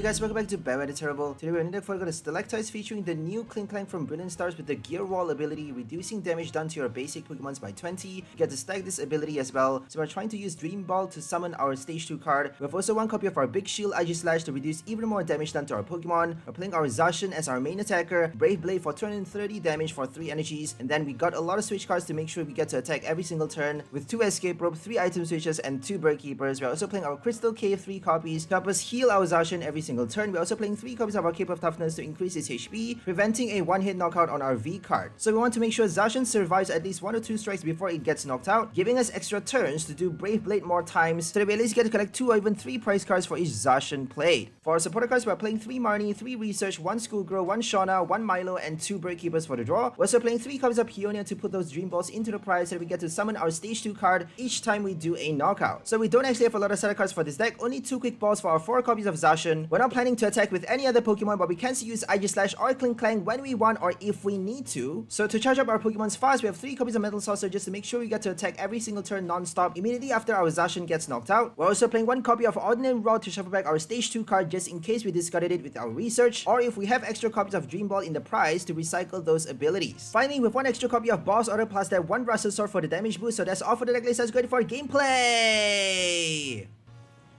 guys, welcome back to 𝘿𝐿𝐼𝐻𝐿𝐼𝐻𝐿𝐼𝐻𝐿. Today we're in deck for a Stalactites featuring the new Klinklang from Brilliant Stars with the Gear Wall ability, reducing damage done to your basic Pokemons by 20. You get to stack this ability as well. So we're trying to use Dream Ball to summon our Stage 2 card. We have also one copy of our Big Shield Aegislash to reduce even more damage done to our Pokemon. We're playing our Zacian as our main attacker, Brave Blade for 230 damage for 3 energies, and then we got a lot of switch cards to make sure we get to attack every single turn with 2 Escape Rope, 3 item switches, and 2 Bird Keepers. We're also playing our Crystal Cave 3 copies to help us heal our Zacian every single turn. We're also playing 3 copies of our Cape of Toughness to increase its HP, preventing a one-hit knockout on our V card. So we want to make sure Zacian survives at least 1 or 2 strikes before it gets knocked out, giving us extra turns to do Brave Blade more times, so that we at least get to collect 2 or even 3 prize cards for each Zacian played. For our supporter cards, we're playing 3 Marnie, 3 Research, 1 Schoolgirl, 1 Shauna, 1 Milo, and 2 Bird Keepers for the draw. We're also playing 3 copies of Peonia to put those Dream Balls into the prize so that we get to summon our Stage 2 card each time we do a knockout. So we don't actually have a lot of setup cards for this deck, only 2 quick balls for our 4 copies of Zacian. We're not planning to attack with any other Pokemon, but we can still use Aegislash or Klinklang when we want or if we need to. So to charge up our Pokemons fast, we have 3 copies of Metal Saucer just to make sure we get to attack every single turn non-stop immediately after our Zacian gets knocked out. We're also playing 1 copy of 𝘿𝓚𝓵𝓪𝓵𝓪𝓬𝓽𝓼 to shuffle back our Stage 2 card just in case we discarded it with our Research, or if we have extra copies of Dream Ball in the prize to recycle those abilities. Finally, with 1 extra copy of Boss Order plus that 1 Sword for the damage boost. So that's all for the deck list. Let's go for gameplay!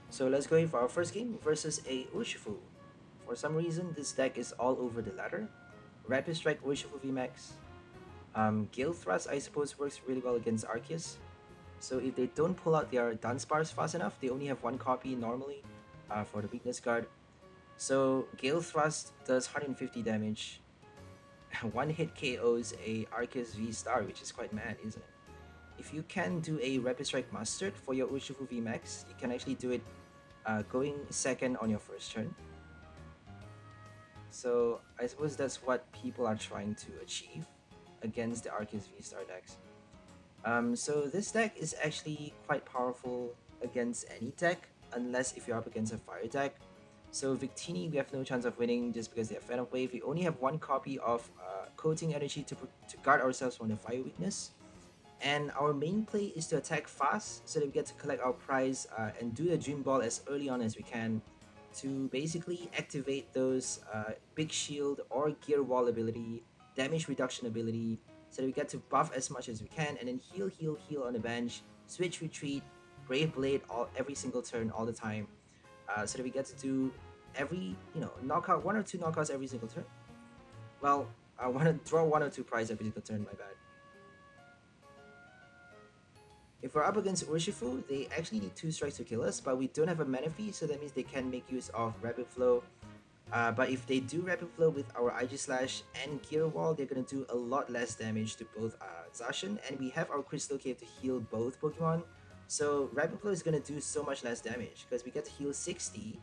So let's go in for our first game versus a Urshifu. For some reason, this deck is all over the ladder. Rapid Strike Urshifu VMAX. Gale Thrust, I suppose, works really well against Arceus. So if they don't pull out their Dunsparce fast enough, they only have 1 copy normally for the weakness guard. So Gale Thrust does 150 damage. 1 hit KOs a Arceus VSTAR, which is quite mad, isn't it? If you can do a Rapid Strike Mustard for your Urshifu VMAX, you can actually do it going second on your first turn. So I suppose that's what people are trying to achieve against the Arceus VSTAR decks. So this deck is actually quite powerful against any deck, unless if you're up against a fire deck. So Victini, we have no chance of winning just because they have Phantom Wave. We only have 1 copy of 𝑂𝐡𝐚𝐩𝐿 Energy to guard ourselves from the fire weakness. And our main play is to attack fast so that we get to collect our prize and do the Dream Ball as early on as we can to basically activate those Big Shield or Gear Wall ability, damage reduction ability, so that we get to buff as much as we can and then heal on the bench, switch retreat, Brave Blade every single turn all the time, so that we get to do every, knockout, 1 or 2 knockouts every single turn. Well, I want to draw 1 or 2 prize every single turn, my bad. If we're up against Urshifu, they actually need 2 strikes to kill us, but we don't have a Manaphy, so that means they can make use of Rapid Flow. But if they do Rapid Flow with our Aegislash and Gear Wall, they're going to do a lot less damage to both Zacian, and we have our Crystal Cave to heal both Pokemon. So Rapid Flow is going to do so much less damage, because we get to heal 60.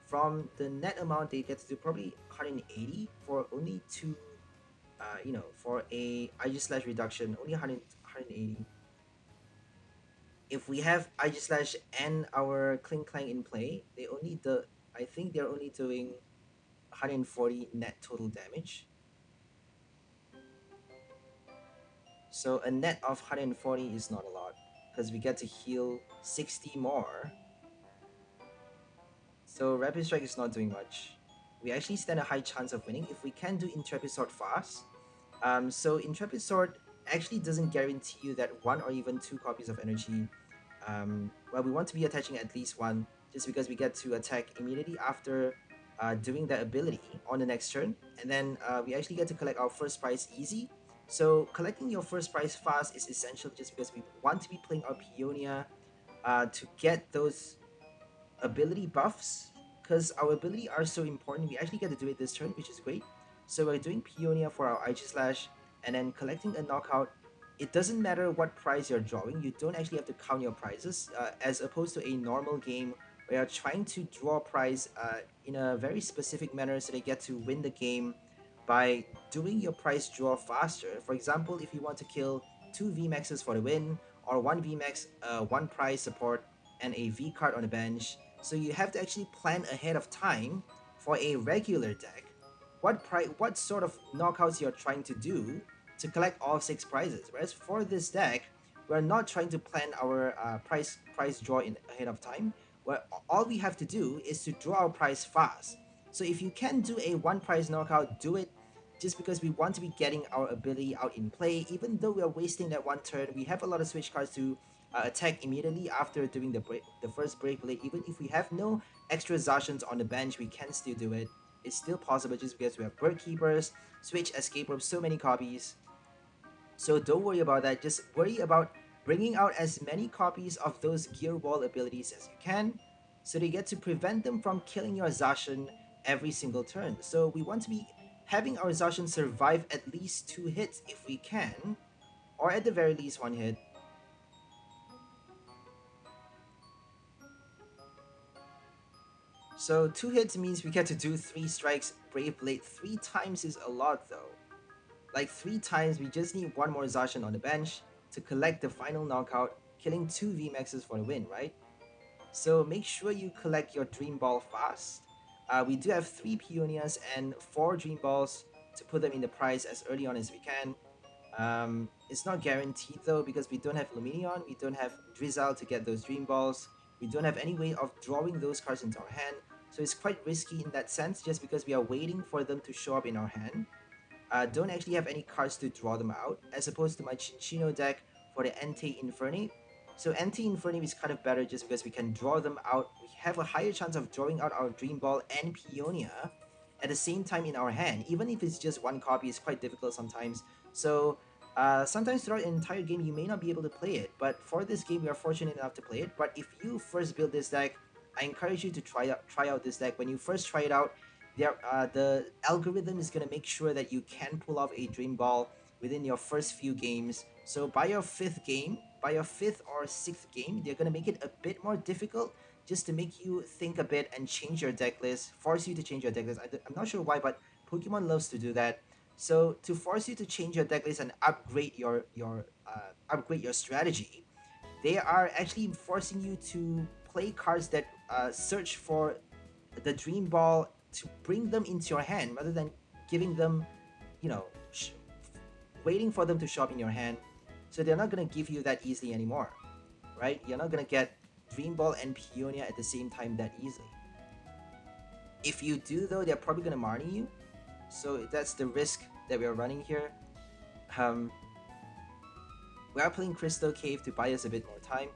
From the net amount, they get to do probably 180 for only 2, for a Aegislash reduction, only 180. If we have Aegislash and our Klinklang in play, I think they're only doing 140 net total damage. So a net of 140 is not a lot, because we get to heal 60 more. So Rapid Strike is not doing much. We actually stand a high chance of winning if we can do Intrepid Sword fast. So Intrepid Sword actually doesn't guarantee you that 1 or even 2 copies of energy. Well, we want to be attaching at least 1, just because we get to attack immediately after doing that ability on the next turn, and then we actually get to collect our first prize easy. So collecting your first prize fast is essential just because we want to be playing our Peonia to get those ability buffs, because our ability are so important. We actually get to do it this turn, which is great. So we're doing Peonia for our Aegislash and then collecting a knockout. It doesn't matter what prize you're drawing, you don't actually have to count your prizes, as opposed to a normal game where you're trying to draw a prize in a very specific manner so they get to win the game by doing your prize draw faster. For example, if you want to kill 2 VMAXs for the win, or 1 VMAX, 1 prize support, and a V card on the bench. So you have to actually plan ahead of time for a regular deck what sort of knockouts you're trying to do to collect all 6 prizes. Whereas for this deck, we're not trying to plan our prize draw ahead of time. Where all we have to do is to draw our prize fast. So if you can do a one prize knockout, do it, just because we want to be getting our ability out in play. Even though we are wasting that one turn, we have a lot of switch cards to attack immediately after doing the first break play. Even if we have no extra Zacians on the bench, we can still do it. It's still possible just because we have Bird Keepers, Switch, Escape Rope, so many copies. So don't worry about that, just worry about bringing out as many copies of those Gear Wall abilities as you can, so they get to prevent them from killing your Zacian every single turn. So we want to be having our Zacian survive at least 2 hits if we can, or at the very least 1 hit. So 2 hits means we get to do 3 strikes. Brave Blade 3 times is a lot though. Like 3 times, we just need 1 more Zacian on the bench to collect the final knockout, killing 2 VMAXs for the win, right? So make sure you collect your Dream Ball fast. We do have 3 Peonias and 4 Dream Balls to put them in the prize as early on as we can. It's not guaranteed though, because we don't have Lumineon, we don't have Drizzle to get those Dream Balls, we don't have any way of drawing those cards into our hand, so it's quite risky in that sense, just because we are waiting for them to show up in our hand. Don't actually have any cards to draw them out, as opposed to my Chinchino deck for the Entei Infernape. So Entei Infernape is kind of better just because we can draw them out. We have a higher chance of drawing out our Dream Ball and Peonia at the same time in our hand. Even if it's just 1 copy, it's quite difficult sometimes. So sometimes throughout an entire game, you may not be able to play it. But for this game, we are fortunate enough to play it. But if you first build this deck, I encourage you to try out this deck. When you first try it out, the algorithm is going to make sure that you can pull off a Dream Ball within your first few games. So by your 5th game, by your 5th or 6th game, they're going to make it a bit more difficult, just to make you think a bit and change your deck list, force you to change your deck list. I'm not sure why, but Pokemon loves to do that. So to force you to change your deck list and upgrade your strategy, they are actually forcing you to play cards that search for the Dream Ball to bring them into your hand, rather than giving them, you know, waiting for them to show up in your hand. So they're not going to give you that easily anymore, right? You're not going to get Dream Ball and Peonia at the same time that easily. If you do though, they're probably going to Marnie you. So that's the risk that we're running here. We are playing Crystal Cave to buy us a bit more time.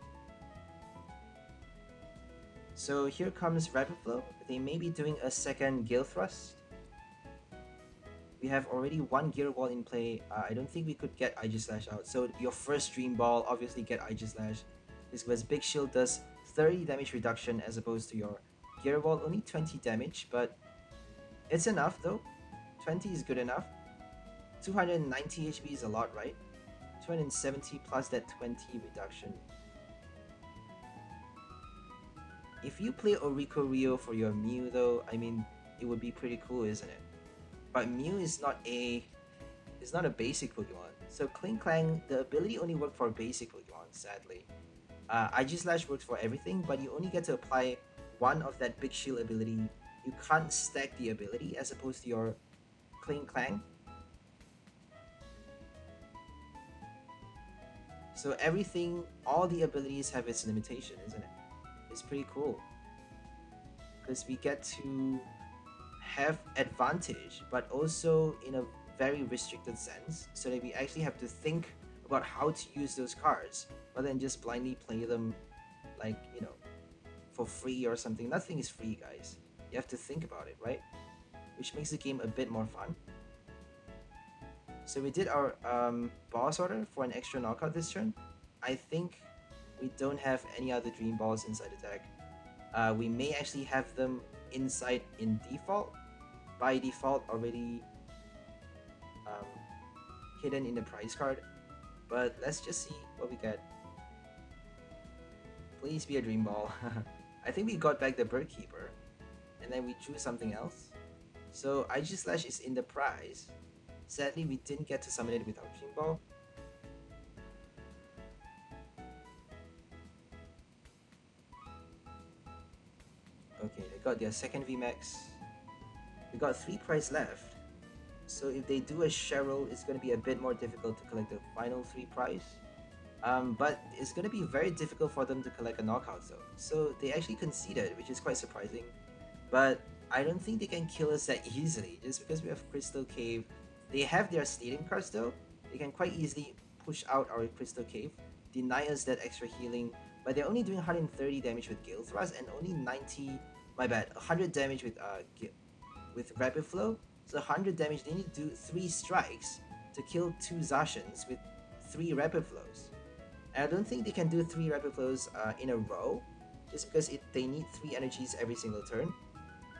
So here comes Rapid Flow. They may be doing a second Gale Thrust. We have already 1 Gear Wall in play. I don't think we could get Aegislash out. So your first Dream Ball, obviously get Aegislash. This was Big Shield does 30 damage reduction as opposed to your Gear Wall, only 20 damage, but it's enough though. 20 is good enough. 290 HP is a lot, right? 270 plus that 20 reduction. If you play Oricorio for your Mew though, I mean, it would be pretty cool, isn't it? But Mew is not a basic Pokemon. So Klinklang, the ability only works for basic Pokemon, sadly. Aegislash works for everything, but you only get to apply 1 of that Big Shield ability. You can't stack the ability as opposed to your Klinklang. So everything, all the abilities have its limitation, isn't it? It's pretty cool. Because we get to have advantage, but also in a very restricted sense, so that we actually have to think about how to use those cards, rather than just blindly play them like, you know, for free or something. Nothing is free, guys. You have to think about it, right? Which makes the game a bit more fun. So we did our boss order for an extra knockout this turn. I think we don't have any other Dream Balls inside the deck. We may actually have them inside in default, by default already hidden in the prize card. But let's just see what we get. Please be a Dream Ball. I think we got back the Bird Keeper, and then we drew something else. So Aegislash is in the prize. Sadly, we didn't get to summon it with our Dream Ball. Okay, they got their second VMAX. We got 3 prize left. So if they do a Cheryl, it's going to be a bit more difficult to collect the final 3 prize. But it's going to be very difficult for them to collect a knockout though. So they actually conceded, which is quite surprising. But I don't think they can kill us that easily, just because we have Crystal Cave. They have their Stadium cards though. They can quite easily push out our Crystal Cave, deny us that extra healing, but they're only doing 130 damage with Gale Thrust and only 100 damage with Rapid Flow. So 100 damage, they need to do 3 strikes to kill 2 Zacians with 3 Rapid Flows. And I don't think they can do 3 Rapid Flows in a row, just because they need 3 energies every single turn,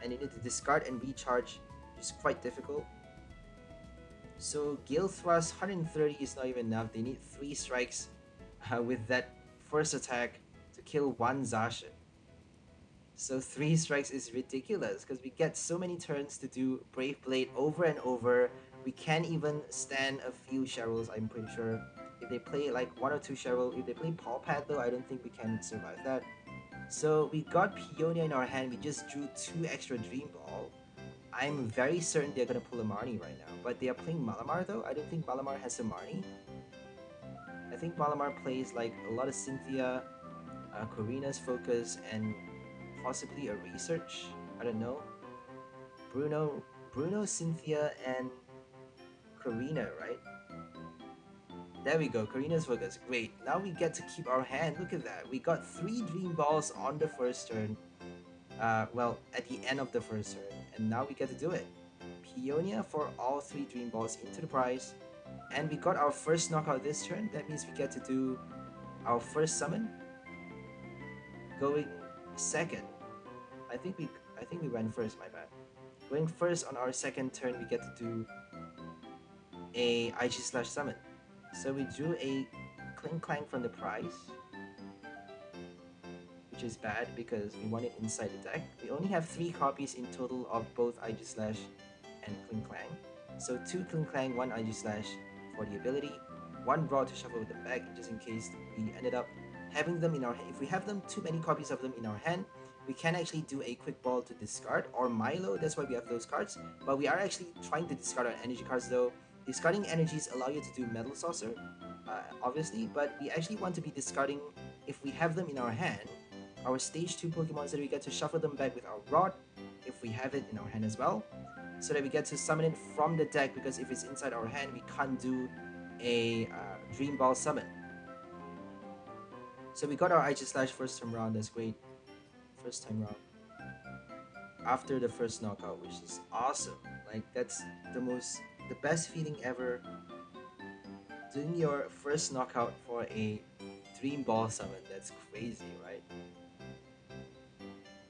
and they need to discard and recharge, which is quite difficult. So Gale Thrust 130 is not even enough. They need 3 strikes with that first attack to kill 1 Zacian. So 3 strikes is ridiculous because we get so many turns to do Brave Blade over and over. We can't even stand a few Cheryls, I'm pretty sure. If they play like 1 or 2 Cheryl, if they play Paw Pad though, I don't think we can survive that. So we got Peonia in our hand, we just drew 2 extra Dream Ball. I'm very certain they're gonna pull a Marnie right now, but they are playing Malamar though. I don't think Malamar has a Marnie. I think Malamar plays like a lot of Cynthia, Karina's Focus, and possibly a Research. I don't know. Bruno, Cynthia, and Karina, right? There we go, Karina's Focus. Great. Now we get to keep our hand. Look at that. We got 3 Dream Balls on the first turn. Well, at the end of the first turn. And now we get to do it. Peonia for all 3 Dream Balls into the prize. And we got our first knockout this turn. That means we get to do our first summon. Going second. I think we went first, my bad. Going first on our second turn, we get to do a IG/ summon. So we drew a Klinklang from the prize, which is bad because we want it inside the deck. We only have 3 copies in total of both IG/ and Klinklang. So 2 Klinklang, 1 IG/ for the ability, 1 Raw to shuffle with the back, just in case we ended up having them in our hand. If we have them, too many copies of them in our hand, we can actually do a quick ball to discard, or Milo, that's why we have those cards. But we are actually trying to discard our energy cards though. Discarding energies allow you to do Metal Saucer, obviously, but we actually want to be discarding, if we have them in our hand, our stage 2 Pokemon, so that we get to shuffle them back with our Rod, if we have it in our hand as well, so that we get to summon it from the deck, because if it's inside our hand, we can't do a Dream Ball summon. So we got our IG/ first time round, that's great. First time round. After the first knockout, which is awesome. Like, that's the best feeling ever. Doing your first knockout for a Dream Ball summon, that's crazy, right?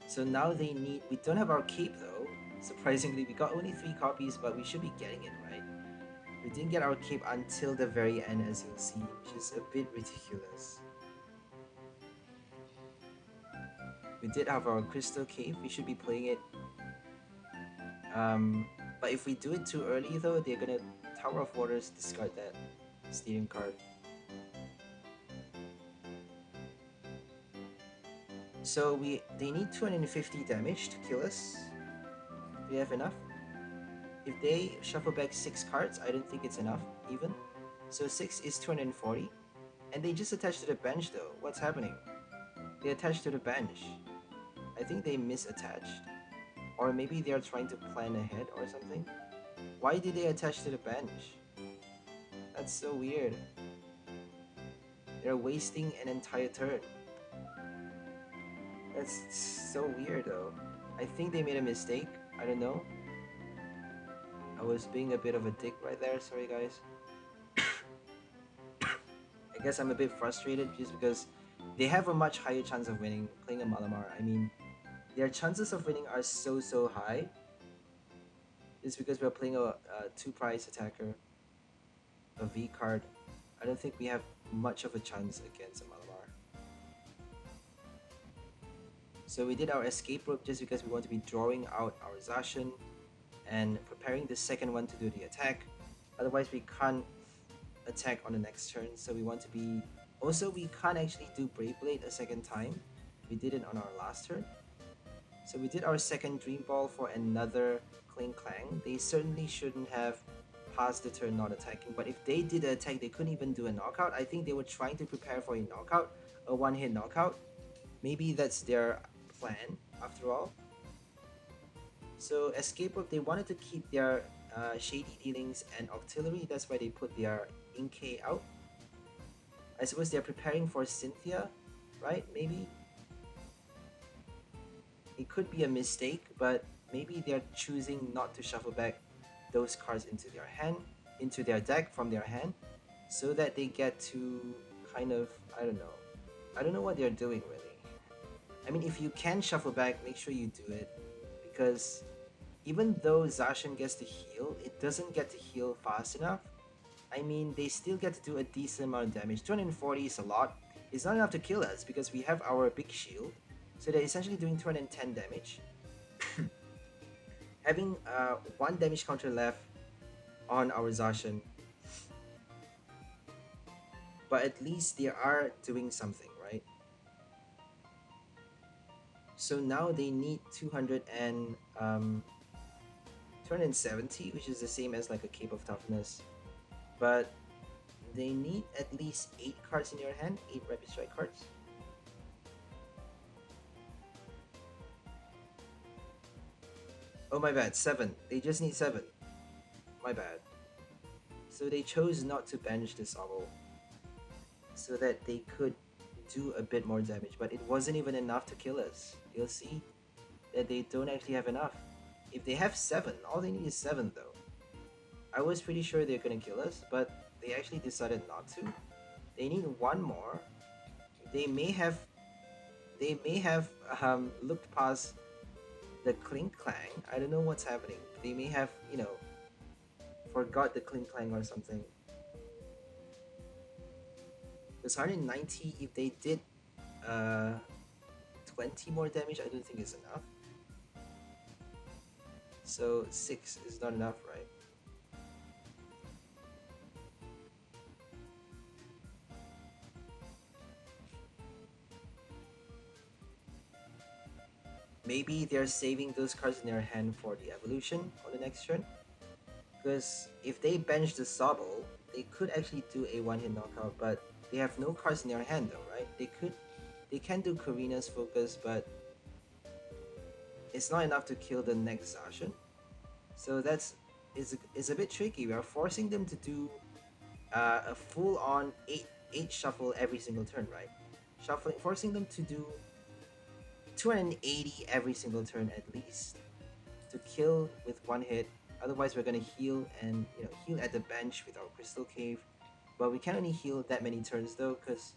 So now we don't have our cape though. Surprisingly, we got only 3 copies, but we should be getting it, right? We didn't get our cape until the very end, as you'll see, which is a bit ridiculous. We did have our Crystal Cave, we should be playing it. But if we do it too early though, they're gonna Tower of Waters, discard that Stadium card. So they need 250 damage to kill us. Do we have enough? If they shuffle back 6 cards, I don't think it's enough even. So 6 is 240. And they just attached to the bench though. What's happening? They attached to the bench. I think they misattached. Or maybe they are trying to plan ahead or something. Why did they attach to the bench? That's so weird. They're wasting an entire turn. That's so weird though. I think they made a mistake. I don't know. I was being a bit of a dick right there. Sorry guys. I guess I'm a bit frustrated just because they have a much higher chance of winning playing a Malamar. I mean, their chances of winning are so high. It's because we're playing a 2 prize attacker, a V card. I don't think we have much of a chance against a Malamar. So we did our escape rope just because we want to be drawing out our Zacian and preparing the second one to do the attack. Otherwise we can't attack on the next turn, so we want to be... Also, we can't actually do Brave Blade a second time. We did it on our last turn. So we did our second Dream Ball for another Klinklang. They certainly shouldn't have passed the turn not attacking, but if they did the attack, they couldn't even do a knockout. I think they were trying to prepare for a knockout, a one-hit knockout. Maybe that's their plan, after all. So Escape Rope, they wanted to keep their Shady Dealings and Octillery, that's why they put their Inkay out. I suppose they're preparing for Cynthia, right? Maybe? It could be a mistake, but maybe they're choosing not to shuffle back those cards into their hand, into their deck from their hand, so that they get to kind of, I don't know. I don't know what they're doing really. I mean, if you can shuffle back, make sure you do it, because even though Zacian gets to heal, it doesn't get to heal fast enough. I mean, they still get to do a decent amount of damage. 240 is a lot. It's not enough to kill us because we have our big shield. So they're essentially doing 210 damage. Having one damage counter left on our Zacian. But at least they are doing something, right? So now they need 270, which is the same as like a Cape of Toughness. But they need at least 8 cards in your hand, 8 Rapid Strike cards. Oh my bad, 7. They just need 7. My bad. So they chose not to bench this Obstagoon so that they could do a bit more damage, but it wasn't even enough to kill us. You'll see that they don't actually have enough. If they have 7, all they need is 7 though. I was pretty sure they're gonna kill us, but they actually decided not to. They need 1 more. They may have looked past the Klinklang. I don't know what's happening. They may have, you know, forgot the Klinklang or something. Because 190, if they did 20 more damage, I don't think it's enough. So 6 is not enough, right? Maybe they're saving those cards in their hand for the evolution on the next turn. Because if they bench the Sobble, they could actually do a one-hit knockout, but they have no cards in their hand though, right? They can do Karina's Focus, but it's not enough to kill the next Zacian. So it's a bit tricky. We are forcing them to do a full-on 8 shuffle every single turn, right? Forcing them to do 280 every single turn at least to kill with 1 hit. Otherwise, we're gonna heal and heal at the bench with our Crystal Cave. But we can only heal that many turns though, because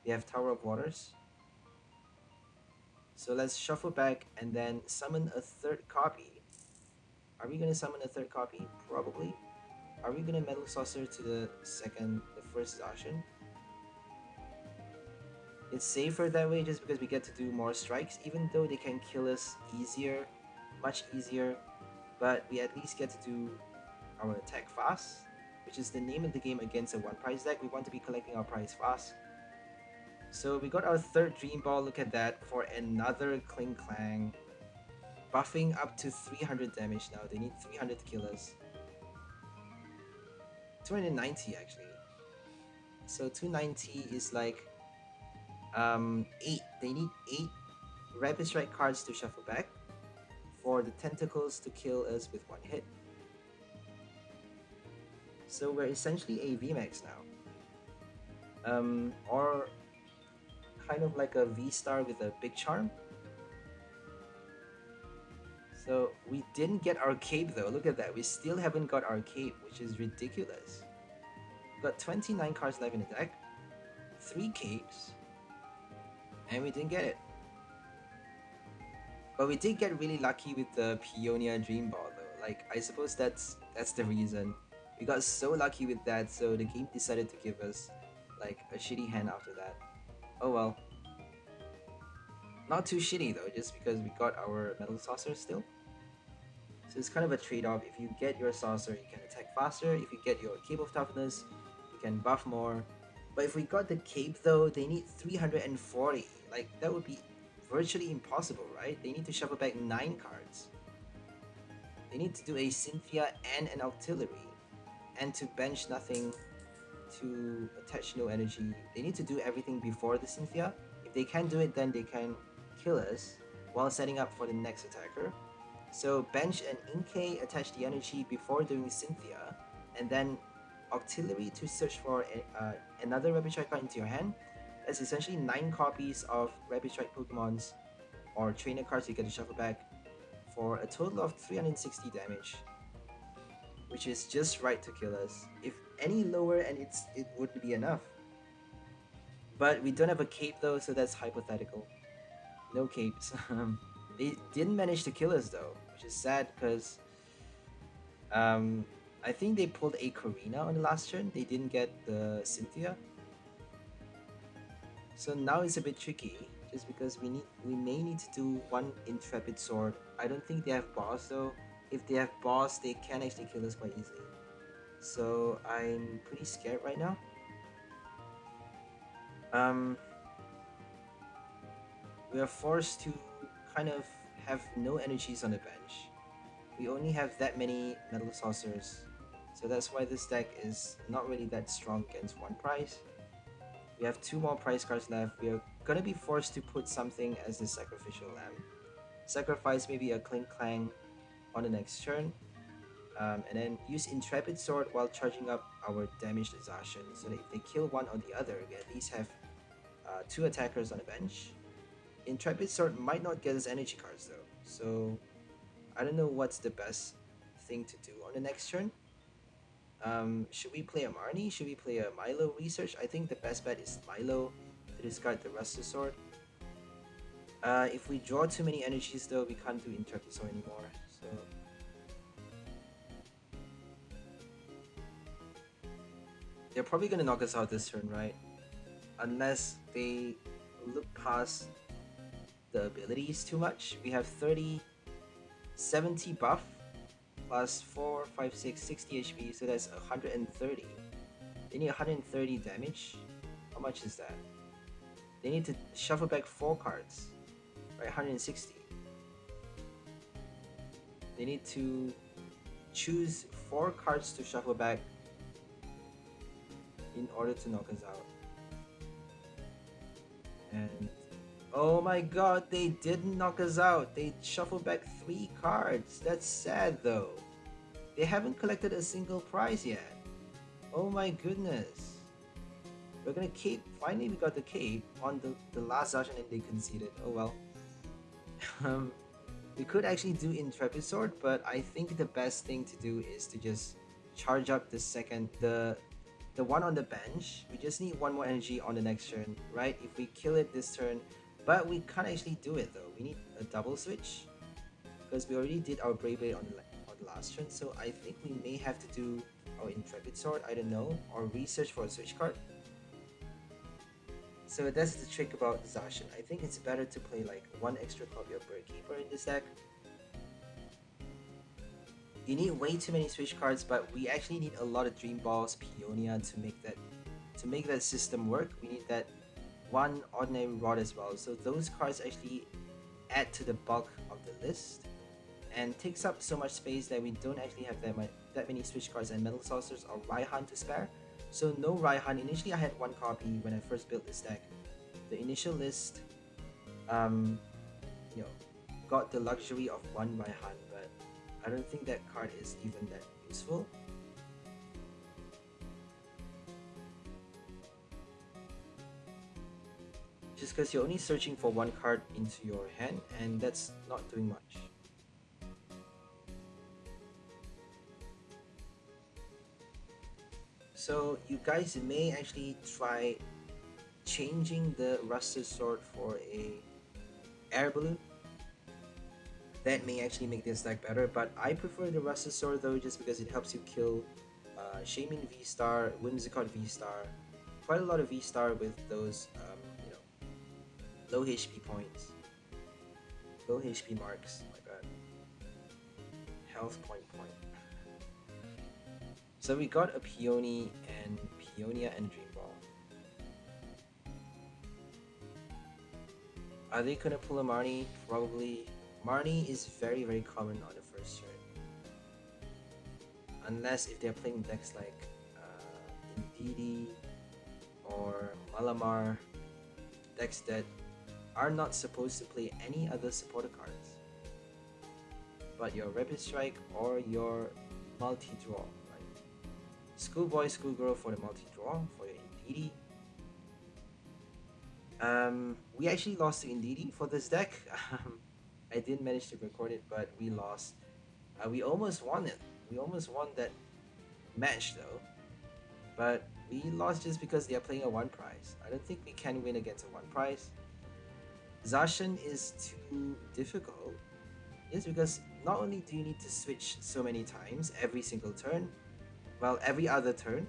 we have Tower of Waters. So let's shuffle back and then summon a 3rd copy. Are we gonna summon a 3rd copy? Probably. Are we gonna Metal Saucer to the first Zacian? It's safer that way just because we get to do more strikes, even though they can kill us easier, much easier, but we at least get to do our attack fast, which is the name of the game against a 1 prize deck. We want to be collecting our prize fast. So we got our 3rd Dream Ball, look at that, for another Klinklang. Buffing up to 300 damage now, they need 300 to kill us. 290 actually. So 290 is like 8. They need 8 Rapid Strike cards to shuffle back for the Tentacles to kill us with 1 hit. So we're essentially a VMAX now. Or kind of like a VSTAR with a big charm. So we didn't get our cape though, look at that. We still haven't got our cape, which is ridiculous. We've got 29 cards left in the deck, 3 capes, and we didn't get it. But we did get really lucky with the Peonia Dream Ball though. Like, I suppose that's the reason. We got so lucky with that, so the game decided to give us like a shitty hand after that. Oh well. Not too shitty though, just because we got our Metal Saucer still. So it's kind of a trade-off. If you get your Saucer, you can attack faster. If you get your Cape of Toughness, you can buff more. But if we got the Cape though, they need 340. Like, that would be virtually impossible, right? They need to shuffle back 9 cards. They need to do a Cynthia and an Octillery. And to bench nothing, to attach no energy. They need to do everything before the Cynthia. If they can't do it, then they can kill us while setting up for the next attacker. So bench an Inkay, attach the energy before doing Cynthia, and then Octillery to search for another Rapid Strike card into your hand. That's essentially 9 copies of Rapid Strike Pokemons or trainer cards you get to shuffle back for a total of 360 damage, which is just right to kill us. If any lower, and it wouldn't be enough. But we don't have a cape though, so that's hypothetical. No capes. They didn't manage to kill us though, which is sad because I think they pulled a Karina on the last turn. They didn't get the Cynthia. So now it's a bit tricky, just because we may need to do one Intrepid Sword. I don't think they have boss though. If they have boss, they can actually kill us quite easily. So I'm pretty scared right now. We are forced to kind of have no energies on the bench. We only have that many Metal Saucers, so that's why this deck is not really that strong against one prize. We have 2 more prize cards left. We are gonna be forced to put something as the Sacrificial Lamb. Sacrifice maybe a Klinklang on the next turn, and then use Intrepid Sword while charging up our damaged Zacian, so that if they kill one or the other, we at least have 2 attackers on the bench. Intrepid Sword might not get us energy cards though, so I don't know what's the best thing to do on the next turn. Should we play a Marnie? Should we play a Milo Research? I think the best bet is Milo to discard the Rusted Sword. If we draw too many energies though, we can't do Intrepid Sword anymore, so... They're probably gonna knock us out this turn, right? Unless they look past the abilities too much. We have 70 buff plus 4, 5, 6, 60 HP, so that's 130. They need 130 damage. How much is that? They need to shuffle back 4 cards, right? 160. They need to choose 4 cards to shuffle back in order to knock us out. And oh my god, they didn't knock us out. They shuffled back 3 cards. That's sad though. They haven't collected a single prize yet. Oh my goodness. We're gonna cape. Finally we got the cape on the last Zacian and they conceded. Oh well. We could actually do Intrepid Sword, but I think the best thing to do is to just charge up the one on the bench. We just need 1 more energy on the next turn, right? If we kill it this turn, but we can't actually do it though. We need a double switch because we already did our Brave Blade on the last turn. So I think we may have to do our Intrepid Sword, I don't know, or research for a switch card. So that's the trick about Zacian. I think it's better to play like 1 extra copy of Bird Keeper in this deck. You need way too many switch cards, but we actually need a lot of Dream Balls Peonia to make that system work. We need that 1 Ordinary Rod as well. So those cards actually add to the bulk of the list and takes up so much space that we don't actually have that many switch cards and Metal Saucers or Raihan to spare. So no Raihan. Initially I had 1 copy when I first built this deck. The initial list got the luxury of 1 Raihan, but I don't think that card is even that useful. Just because you're only searching for 1 card into your hand, and that's not doing much. So you guys may actually try changing the Rusted Sword for a Air Balloon. That may actually make this deck better, but I prefer the Rusted Sword though, just because it helps you kill Shaymin VSTAR, Whimsicott VSTAR, quite a lot of VSTAR with those low HP points, low HP marks. Oh my god, health point. So we got a Peony and Peonia and Dream Ball. Are they gonna pull a Marnie? Probably. Marnie is very common on the first turn. Unless if they're playing decks like Indeedee or Malamar, decks that are not supposed to play any other supporter cards. but your Rapid Strike or your multi-draw, right? Schoolboy, schoolgirl for the multi-draw for your Indeedee. We actually lost to Indeedee for this deck. I didn't manage to record it, but we lost. We almost won it. We almost won that match though, but we lost just because they are playing a one prize. I don't think we can win against a one prize. Zacian is too difficult. It's because not only do you need to switch so many times every single turn, well, every other turn,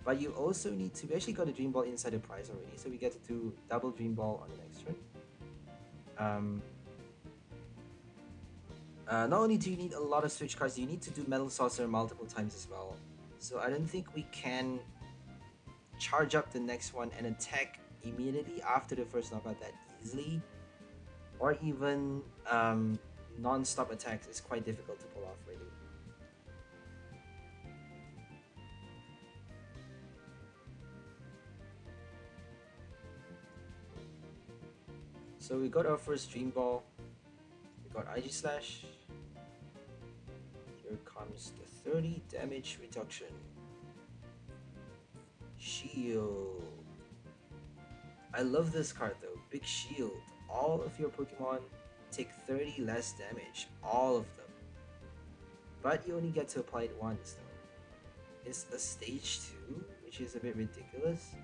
but you also need to. We actually got a Dream Ball inside the prize already, so we get to do double Dream Ball on the next turn. Not only do you need a lot of switch cards, you need to do Metal Saucer multiple times as well. So I don't think we can charge up the next one and attack immediately after the first knockout that easily. Or even non-stop attacks is quite difficult to pull off really. So we got our first Dream Ball. We got IG Slash. Here comes the 30 damage reduction. Shield. I love this card though. Big Shield. All of your Pokemon take 30 less damage. All of them. But you only get to apply it once though. It's a stage 2, which is a bit ridiculous.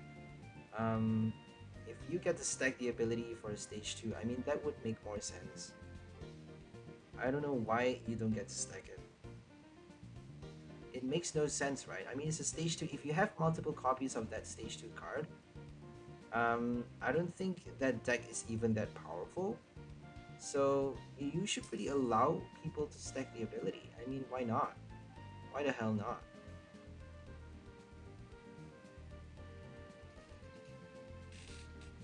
If you get to stack the ability for a stage 2, I mean that would make more sense. I don't know why you don't get to stack it. It makes no sense, right? I mean, it's a stage 2. If you have multiple copies of that stage 2 card, I don't think that deck is even that powerful. So you should really allow people to stack the ability. I mean, why not? Why the hell not?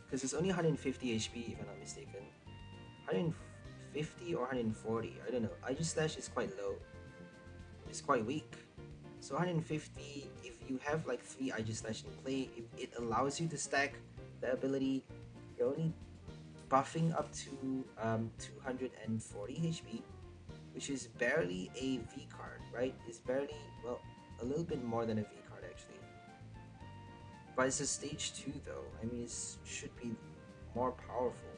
Because it's only 150 HP if I'm not mistaken. 150 or 140, I don't know. IG Slash is quite low. It's quite weak. So 150, if you have like 3 IG Slash in play, if it allows you to stack the ability, you're only buffing up to 240 HP, which is barely a V card, right? It's barely, well, a little bit more than a V card actually. But it's a stage 2 though. I mean, it should be more powerful.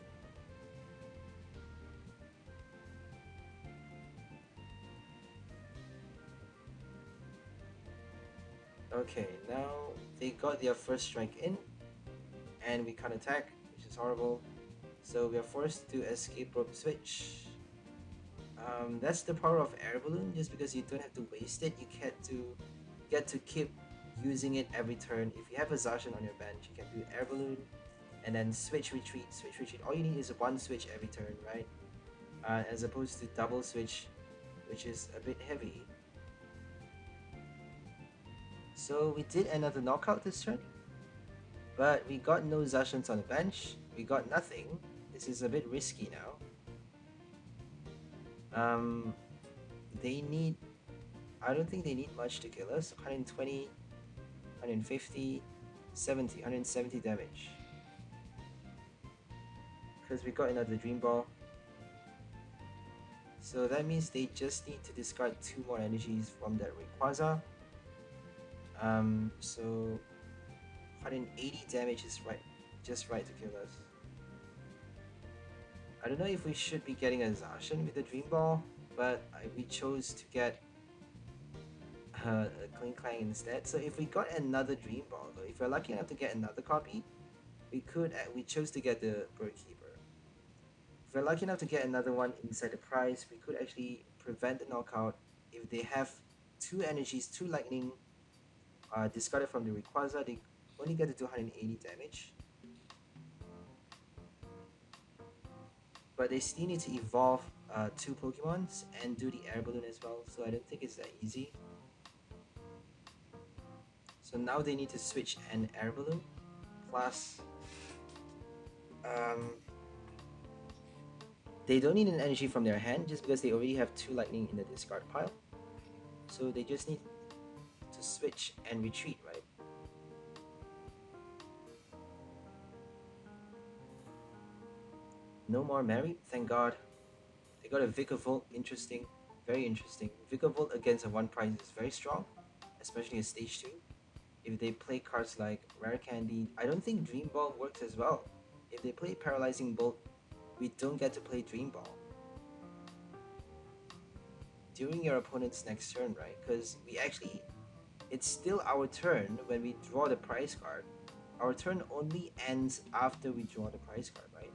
Okay, now they got their first strike in, and we can't attack, which is horrible. So we are forced to escape rope switch. That's the power of Air Balloon. Just because you don't have to waste it, you get to keep using it every turn. If you have a Zacian on your bench, you can do Air Balloon, and then switch retreat, switch retreat. All you need is one switch every turn, right? As opposed to double switch, which is a bit heavy. So we did another knockout this turn, but we got no Zacians on the bench. We got nothing. This is a bit risky now. They need... I don't think they need much to kill us. 120, 150, 70, 170 damage. Because we got another Dream Ball. So that means they just need to discard 2 more energies from that Rayquaza. So 180 damage is just right to kill us. I don't know if we should be getting a Zacian with the Dream Ball, but we chose to get a Klinklang instead. So if we got another Dream Ball though, if we're lucky enough to get another copy, we chose to get the Bird Keeper. If we're lucky enough to get another one inside the prize, we could actually prevent the knockout if they have 2 energies, 2 lightning discarded from the Rayquaza. They only get to do 180 damage. But they still need to evolve 2 Pokemons and do the Air Balloon as well, so I don't think it's that easy. So now they need to switch an Air Balloon, plus they don't need an energy from their hand just because they already have 2 lightning in the discard pile. So they just need to switch and retreat, right? No more married, thank god. They got a Vikavolt, interesting. Very interesting. Vikavolt against a one price is very strong, especially a stage 2. If they play cards like Rare Candy, I don't think Dream Ball works as well. If they play Paralyzing Bolt, we don't get to play Dream Ball during your opponent's next turn, right? Because it's still our turn when we draw the prize card. Our turn only ends after we draw the prize card, right?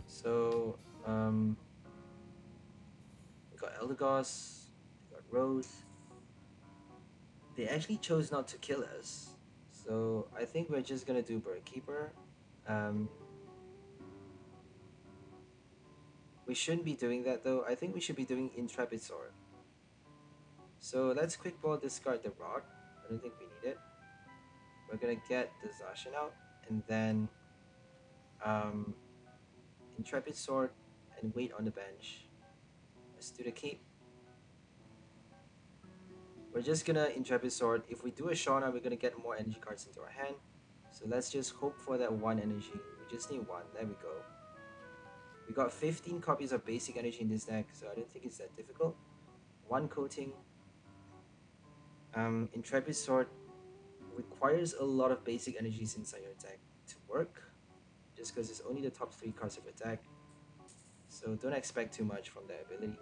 So, we got Eldegoss, we got Rose. They actually chose not to kill us. So, I think we're just gonna do Bird Keeper. Um, we shouldn't be doing that though. I think we should be doing Intrepid Sword. So, let's Quick Ball discard the Rod. I don't think we need it. We're gonna get the Zacian out, and then um, Intrepid Sword and wait on the bench. Let's do the keep. We're just gonna Intrepid Sword. If we do a Shauna, we're gonna get more energy cards into our hand. So let's just hope for that one energy. We just need one. There we go. We got 15 copies of basic energy in this deck, so I don't think it's that difficult. One coating. Intrepid Sword requires a lot of basic energies inside your deck to work, just because it's only the top 3 cards of your deck. So don't expect too much from that ability.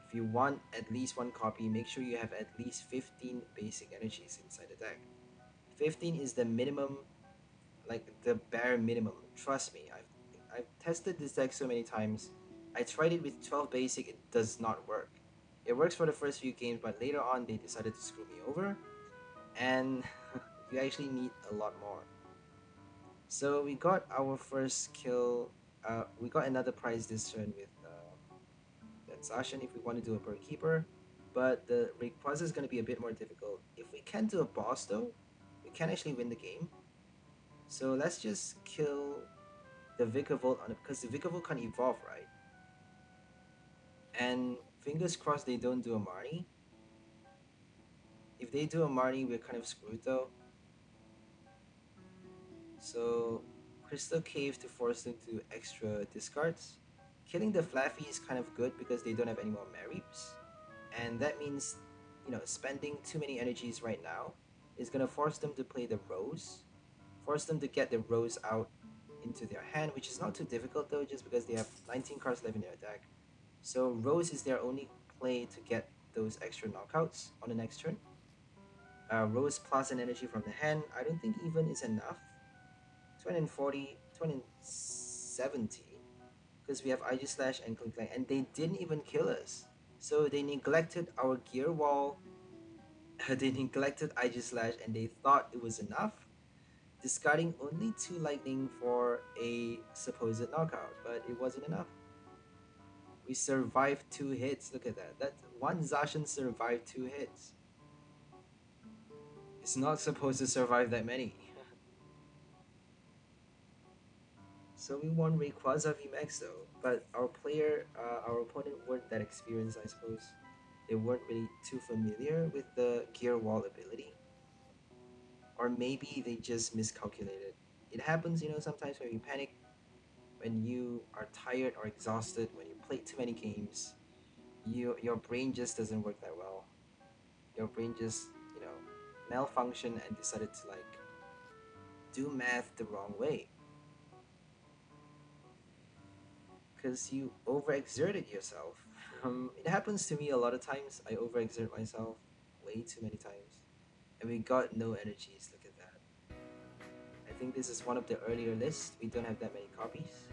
If you want at least one copy, make sure you have at least 15 basic energies inside the deck. 15 is the minimum, like the bare minimum. Trust me, I've tested this deck so many times. I tried it with 12 basic, it does not work. It works for the first few games, but later on they decided to screw me over, and you actually need a lot more. So we got our first kill. We got another prize this turn with that Zacian if we want to do a Bird Keeper, but the Rayquaza is going to be a bit more difficult. If we can do a boss though, we can actually win the game. So let's just kill the Vikavolt on it, because the Vikavolt can't evolve, right? And fingers crossed they don't do a Marnie. If they do a Marnie, we're kind of screwed though. So Crystal Cave to force them to do extra discards. Killing the Flaffy is kind of good because they don't have any more Mareeps. And that means, spending too many energies right now is gonna force them to play the Rose. Force them to get the Rose out into their hand, which is not too difficult though, just because they have 19 cards left in their deck. So Rose is their only play to get those extra knockouts on the next turn. Rose plus an energy from the hand, I don't think even is enough. 240, 270, because we have IG Slash and Klinklang, and they didn't even kill us. So they neglected our gear wall, they neglected IG Slash, and they thought it was enough, discarding only 2 lightning for a supposed knockout, but it wasn't enough. We survived 2 hits. Look at that. That one Zacian survived 2 hits. It's not supposed to survive that many. So we won Rayquaza VMAX though, but our opponent weren't that experienced, I suppose. They weren't really too familiar with the Gear Wall ability. Or maybe they just miscalculated. It happens, sometimes when you panic, when you are tired or exhausted, when you play too many games, your brain just doesn't work that well. Your brain just, malfunctioned and decided to do math the wrong way. Because you overexerted yourself. It happens to me a lot of times. I overexert myself way too many times. And we got no energies. Look at that. I think this is one of the earlier lists. We don't have that many copies.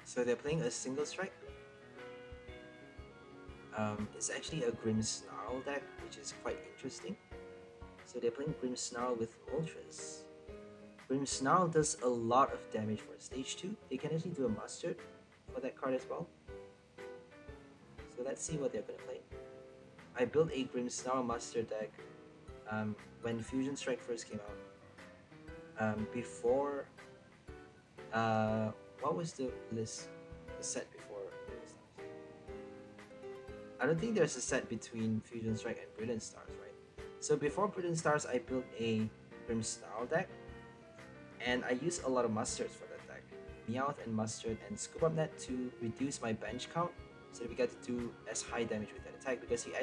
So they're playing a single strike. It's actually a Grimmsnarl deck, which is quite interesting. So they're playing Grimmsnarl with Moltres. Grimmsnarl does a lot of damage for stage 2. They can actually do a mustard for that card as well. So let's see what they're going to play. I built a Grimmsnarl mustard deck when Fusion Strike first came out. Before... what was the list? The set before? I don't think there's a set between Fusion Strike and Brilliant Stars, right? So before Brilliant Stars, I built a Grimmsnarl deck, and I used a lot of mustards for that deck. Meowth and Mustard and Scoop Up Net to reduce my bench count so that we get to do as high damage with that attack, because you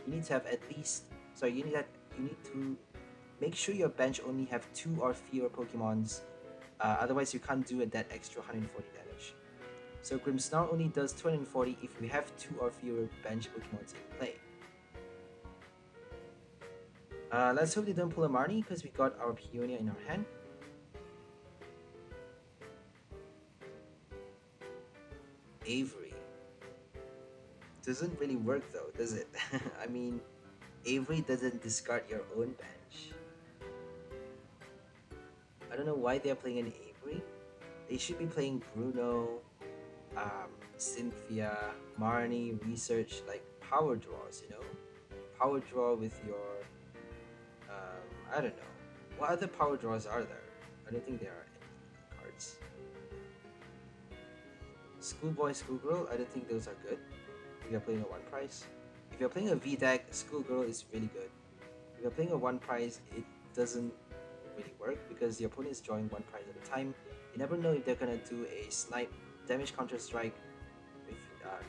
need to have at least, sorry, you need to make sure your bench only have 2 or fewer Pokemons, otherwise you can't do that extra 140 damage. So Grimmsnarl only does 240 if we have 2 or fewer bench Pokemons in play. Let's hope they don't pull a Marnie because we got our Peonia in our hand. Avery. Doesn't really work though, does it? I mean, Avery doesn't discard your own bench. I don't know why they're playing an Avery. They should be playing Bruno, Cynthia, Marnie, Research, like power draws, you know? Power draw with your, I don't know. What other power draws are there? I don't think there are any cards. Schoolboy, Schoolgirl, I don't think those are good. If you're playing a 1 price. If you're playing a V deck, Schoolgirl is really good. If you're playing a 1 price, it doesn't really work because the opponent is drawing 1 prize at a time. You never know if they're gonna do a snipe damage counter strike with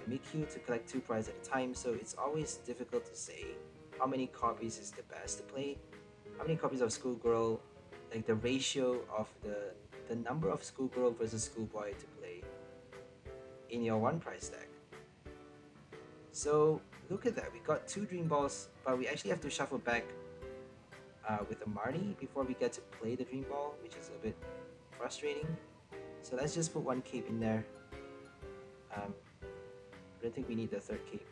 Mimikyu to collect 2 prizes at a time, so it's always difficult to say how many copies is the best to play. How many copies of Schoolgirl, like the ratio of the number of Schoolgirl versus Schoolboy to play in your 1 price deck. So look at that, we got 2 Dream Balls, but we actually have to shuffle back with a Marnie before we get to play the Dream Ball, which is a bit frustrating. So let's just put 1 cape in there. I don't think we need the 3rd cape.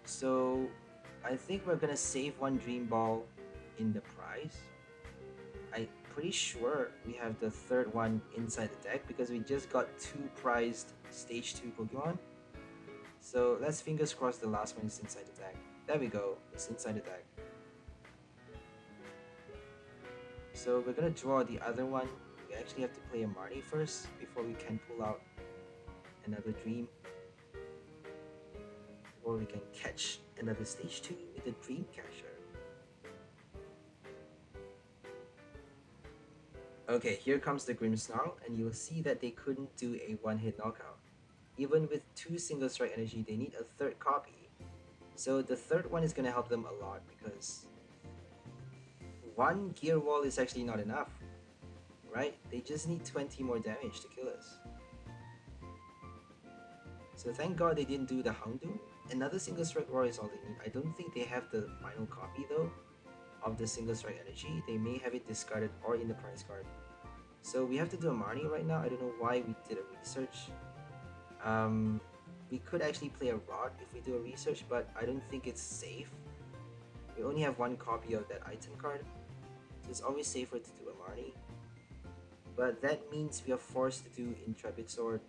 So I think we're gonna save 1 Dream Ball in the prize. I'm pretty sure we have the 3rd one inside the deck because we just got 2 prized stage 2 Pokemon. So let's fingers crossed the last one is inside the deck. There we go, it's inside the deck. So we're gonna draw the other one. We actually have to play a Marnie first before we can pull out another Dream. Or we can catch another stage 2 with a Dream Catcher. Okay, here comes the Grimmsnarl, and you'll see that they couldn't do a 1-hit knockout. Even with 2 single strike energy, they need a 3rd copy. So the 3rd one is gonna help them a lot because 1 gear wall is actually not enough, right? They just need 20 more damage to kill us. So thank God they didn't do the Houndoom. Another single strike roar is all they need. I don't think they have the final copy though of the single strike energy. They may have it discarded or in the prize card. So we have to do a Marnie right now. I don't know why we did a research. We could actually play a Rod if we do a research, but I don't think it's safe. We only have 1 copy of that item card, so it's always safer to do a Marnie. But that means we are forced to do Intrepid Sword.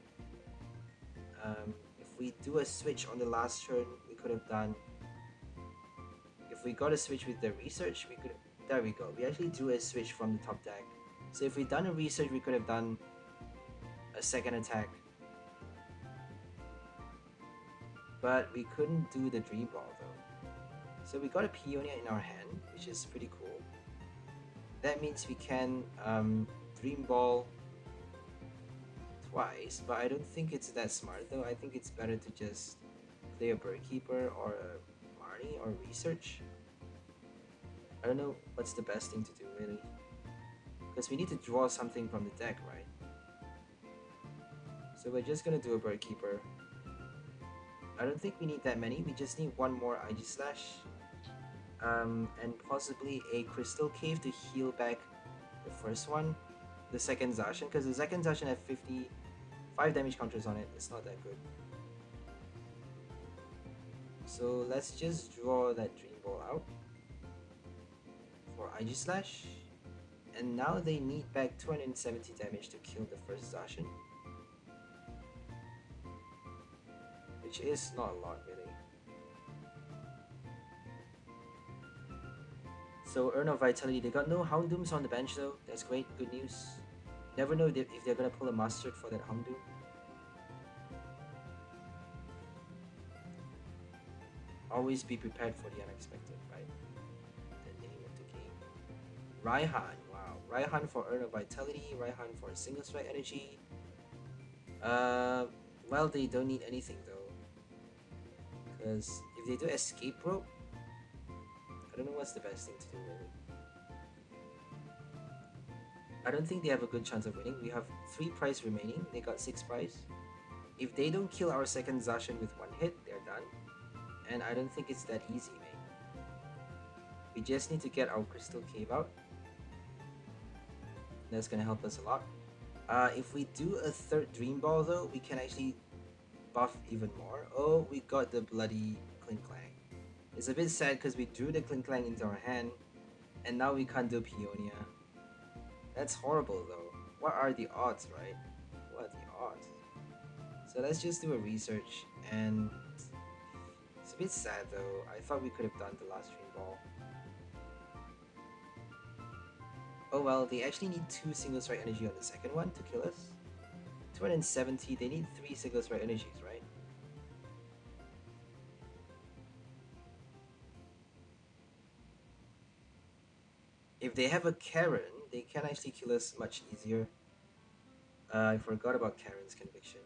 If we do a switch on the last turn, we could have done... If we got a switch with the research, we could... There we go. We actually drew a switch from the top deck. So if we'd done a research, we could have done a 2nd attack. But we couldn't do the Dream Ball though. So we got a Peonia in our hand, which is pretty cool. That means we can Dream Ball twice, but I don't think it's that smart though. I think it's better to just play a Bird Keeper or a Marnie or Research. I don't know what's the best thing to do really. Because we need to draw something from the deck, right? So we're just gonna do a Bird Keeper. I don't think we need that many, we just need 1 more IG Slash. And possibly a Crystal Cave to heal back the first one. The second Zacian, because the second Zacian had 55 damage counters on it, it's not that good. So let's just draw that Dream Ball out for IG Slash. And now they need back 270 damage to kill the first Zacian. Which is not a lot really. So Urn of Vitality, they got no Houndooms on the bench though, that's great, good news. Never know if they're gonna pull a Mustard for that Houndoom. Always be prepared for the unexpected, right? The name of the game. Raihan, wow. Raihan for Earn of Vitality, Raihan for Single Strike Energy. Uh, well, they don't need anything though. Because if they do Escape Rope, I don't know what's the best thing to do really. I don't think they have a good chance of winning. We have 3 prize remaining. They got 6 prize. If they don't kill our second Zacian with 1 hit, they're done. And I don't think it's that easy, mate. We just need to get our Crystal Cave out. That's gonna help us a lot. If we do a third Dream Ball though, we can actually buff even more. Oh, we got the bloody Klinklang. It's a bit sad because we drew the Klinklang into our hand, and now we can't do Peonia. That's horrible though. What are the odds, right? What are the odds? So let's just do a research, and it's a bit sad though. I thought we could have done the last Dream Ball. Oh well, they actually need 2 single strike energy on the second one to kill us. 270, they need 3 single strike energies, right? If they have a Karen, they can actually kill us much easier. I forgot about Karen's conviction.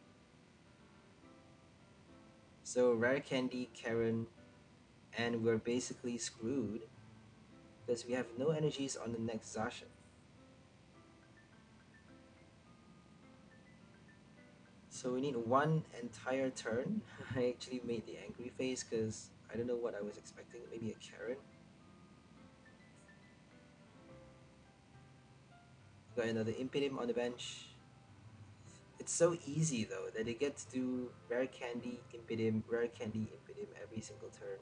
So Rare Candy, Karen, and we're basically screwed because we have no energies on the next Zacian. So we need 1 entire turn. I actually made the angry face because I don't know what I was expecting. Maybe a Karen. Got another Impidimp on the bench. It's so easy though that they get to do Rare Candy, Impidimp, Rare Candy, Impidimp every single turn.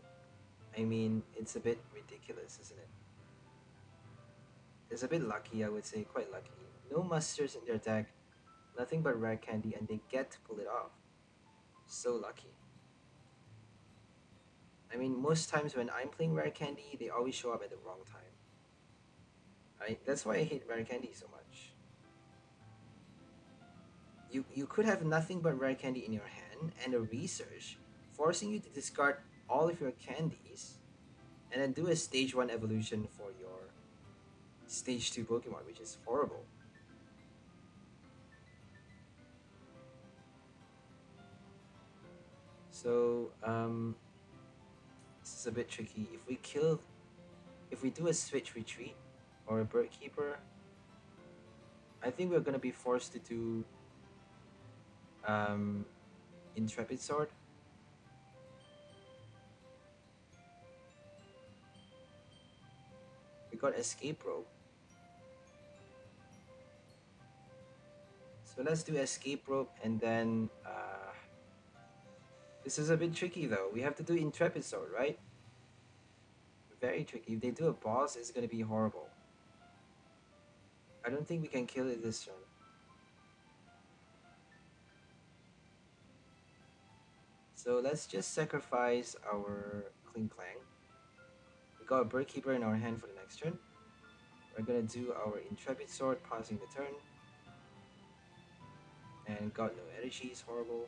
I mean, it's a bit ridiculous, isn't it? It's a bit lucky, I would say, quite lucky. No musters in their deck, nothing but Rare Candy, and they get to pull it off. So lucky. I mean, most times when I'm playing Rare Candy, they always show up at the wrong time. Right? That's why I hate Rare Candy so much. You could have nothing but Rare Candy in your hand and a research, forcing you to discard all of your candies, and then do a stage 1 evolution for your stage 2 Pokemon, which is horrible. So, this is a bit tricky. If we do a switch retreat or a bird keeper, I think we're gonna be forced to do um, Intrepid Sword. We got Escape Rope. So let's do Escape Rope, and then this is a bit tricky though. We have to do Intrepid Sword, right? Very tricky. If they do a boss, it's gonna be horrible. I don't think we can kill it this turn. So let's just sacrifice our Klinklang. We got a Bird Keeper in our hand for the next turn. We're gonna do our Intrepid Sword, passing the turn. And got no energy, is horrible.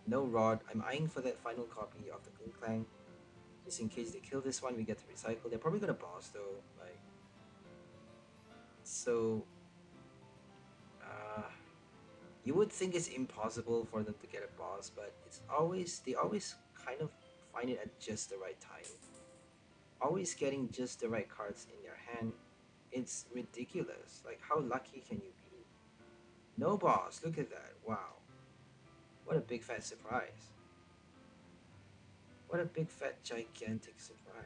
No Rod. I'm eyeing for that final copy of the Klinklang. Just in case they kill this one, we get to recycle. They're probably gonna boss though, like so. Uh, you would think it's impossible for them to get a boss, but they always kind of find it at just the right time. Always getting just the right cards in their hand. It's ridiculous. Like, how lucky can you be? No boss. Look at that. Wow. What a big fat surprise. What a big fat gigantic surprise.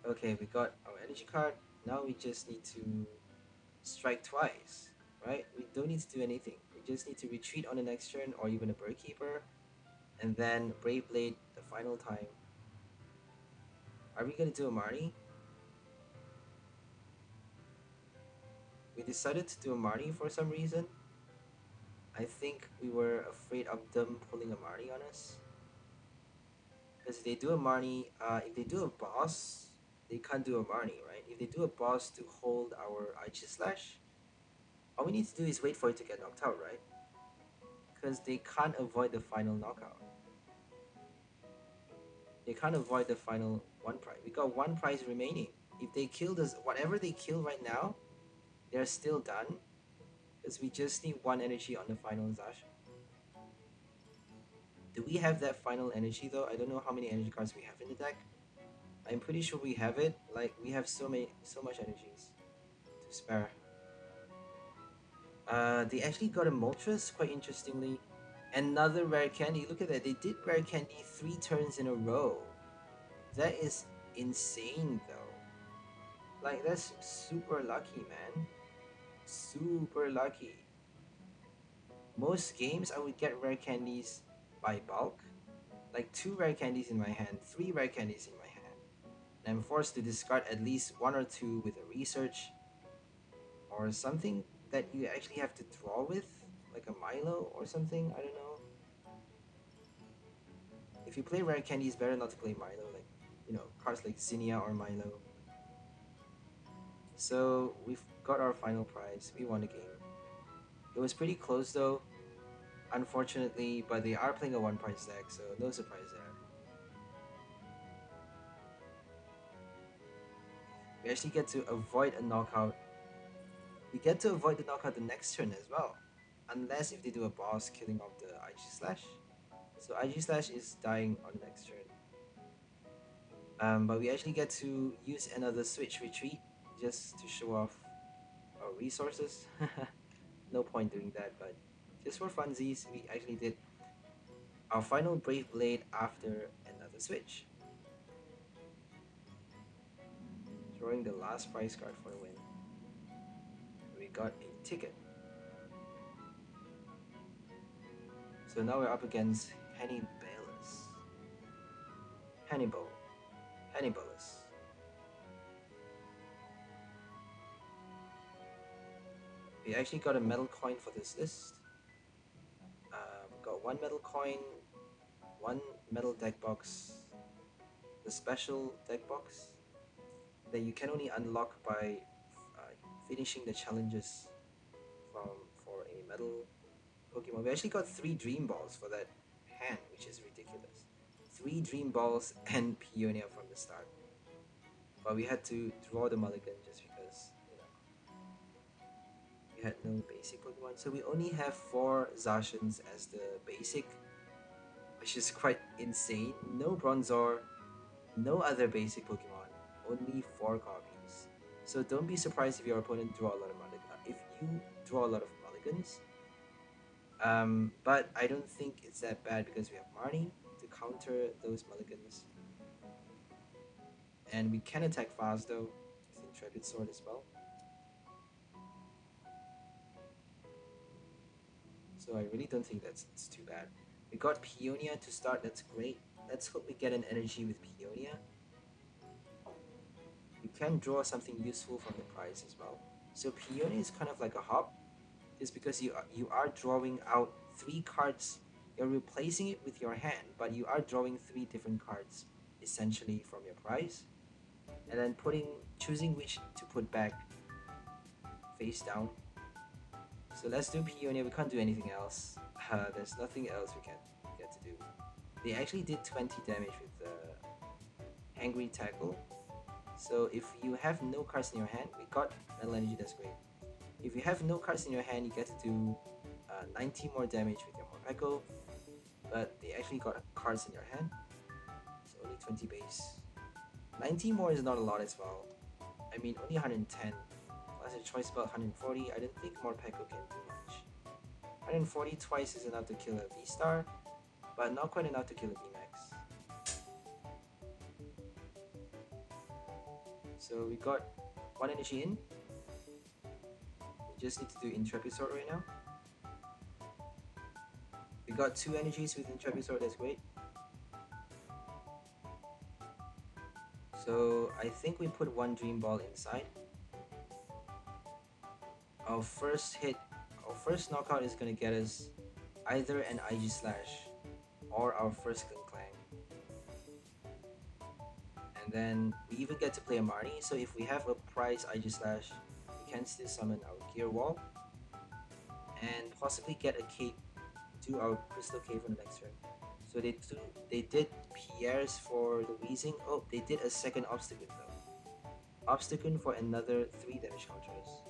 Okay, we got our energy card. Now we just need to strike twice, right? We don't need to do anything. We just need to retreat on the next turn or even a Bird Keeper, and then Brave Blade the final time. Are we gonna do a Marnie? We decided to do a Marnie for some reason. I think we were afraid of them pulling a Marnie on us. Because if they do a Marnie, if they do a boss, they can't do a Marnie, right? If they do a boss to hold our Aegis Slash, all we need to do is wait for it to get knocked out, right? because they can't avoid the final knockout. They can't avoid the final one prize. We got one prize remaining. If they kill this, whatever they kill right now, they're still done. Because we just need one energy on the final Zacian. Do we have that final energy though? I don't know how many energy cards we have in the deck. I'm pretty sure we have it. Like we have so much energies to spare. They actually got a Moltres, quite interestingly. Another rare candy. Look at that. They did rare candy 3 turns in a row. That is insane though. Like that's super lucky, man. Super lucky. Most games I would get rare candies by bulk. Like 2 rare candies in my hand, 3 rare candies in my hand. And I'm forced to discard at least 1 or 2 with a research or something that you actually have to draw with, like a Milo or something, I don't know. If you play rare candy, it's better not to play Milo, like, you know, cards like Zinnia or Milo. So we've got our final prize. We won the game. It was pretty close though, unfortunately, but they are playing a 1 prize deck, so no surprise there. We actually get to avoid a knockout. We get to avoid the knockout the next turn as well, unless if they do a boss killing off the IG Slash. So IG Slash is dying on the next turn. But we actually get to use another Switch Retreat just to show off our resources. No point doing that, but just for funsies, we actually did our final Brave Blade after another Switch. Drawing the last prize card for the win. We got a ticket. So now we're up against Hannibalus. We actually got a metal coin for this list. Got 1 metal coin, 1 metal deck box, the special deck box that you can only unlock by finishing the challenges for a metal Pokemon. We actually got 3 Dream Balls for that hand, which is ridiculous. 3 Dream Balls and Peonia from the start. But we had to draw the mulligan just because, you know, we had no basic Pokemon. So we only have 4 Zacians as the basic, which is quite insane. No Bronzor, no other basic Pokemon, only 4 copies. So don't be surprised if your opponent draw a lot of mulligans. If you draw a lot of mulligans. But I don't think it's that bad because we have Marnie to counter those mulligans. And we can attack fast though, with Intrepid Sword as well. So I really don't think it's too bad. We got Peonia to start, that's great. Let's hope we get an energy with Peonia. You can draw something useful from the prize as well. So Peonia is kind of like a hop. Just because you are drawing out 3 cards. You're replacing it with your hand, but you are drawing 3 different cards essentially from your prize. And then choosing which to put back face down. So let's do Peonia. We can't do anything else. There's nothing else we can get to do. They actually did 20 damage with the Angry Tackle. So if you have no cards in your hand, we got Metal Energy, that's great. If you have no cards in your hand, you get to do 90 more damage with your Morpeko. But they actually got cards in your hand. So only 20 base. 90 more is not a lot as well. I mean, only 110. Plus a choice belt 140. I don't think Morpeko can do much. 140 twice is enough to kill a VSTAR, but not quite enough to kill a VMAX. So we got 1 energy in. We just need to do Intrepid Sword right now. We got 2 energies with Intrepid Sword, that's great. So I think we put 1 Dream Ball inside. Our first knockout is gonna get us either an IG Slash or our first Klinklang. And then we even get to play a Marnie, so if we have a prize IG Slash, we can still summon our Gear Wall and possibly get a do our Crystal Cave on the next turn. So they did Pierre's for the Weezing. Oh, they did a second Obstagoon though. Obstagoon for another 3 damage counters.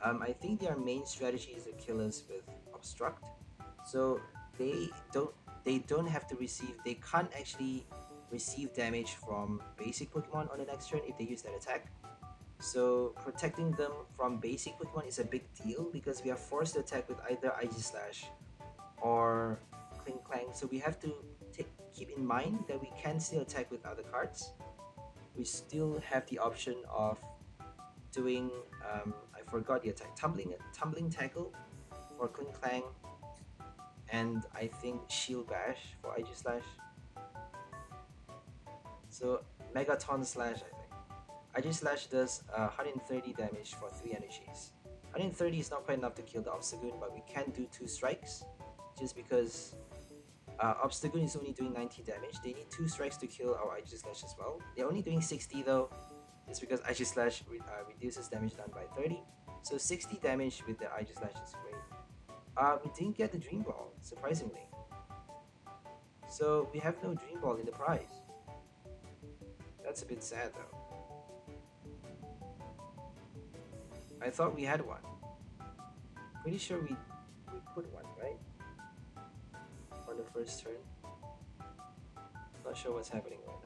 I think their main strategy is to kill us with Obstruct. So they don't have to receive, they can't actually receive damage from basic Pokemon on the next turn if they use that attack. So protecting them from basic Pokemon is a big deal because we are forced to attack with either Aegislash or Klinklang. So we have to keep in mind that we can still attack with other cards. We still have the option of doing, I forgot the attack, Tumbling Tackle for Klinklang, and I think Shield Bash for Aegislash. So Megaton Slash, I think. Aegislash does 130 damage for 3 energies. 130 is not quite enough to kill the Obstagoon, but we can do 2 strikes, just because Obstagoon is only doing 90 damage. They need 2 strikes to kill our Aegislash as well. They're only doing 60 though, just because Aegislash reduces damage done by 30. So 60 damage with the Aegislash is great. We didn't get the Dream Ball, surprisingly. So we have no Dream Ball in the prize. That's a bit sad though. I thought we had one. Pretty sure we put one, right? On the first turn. Not sure what's happening right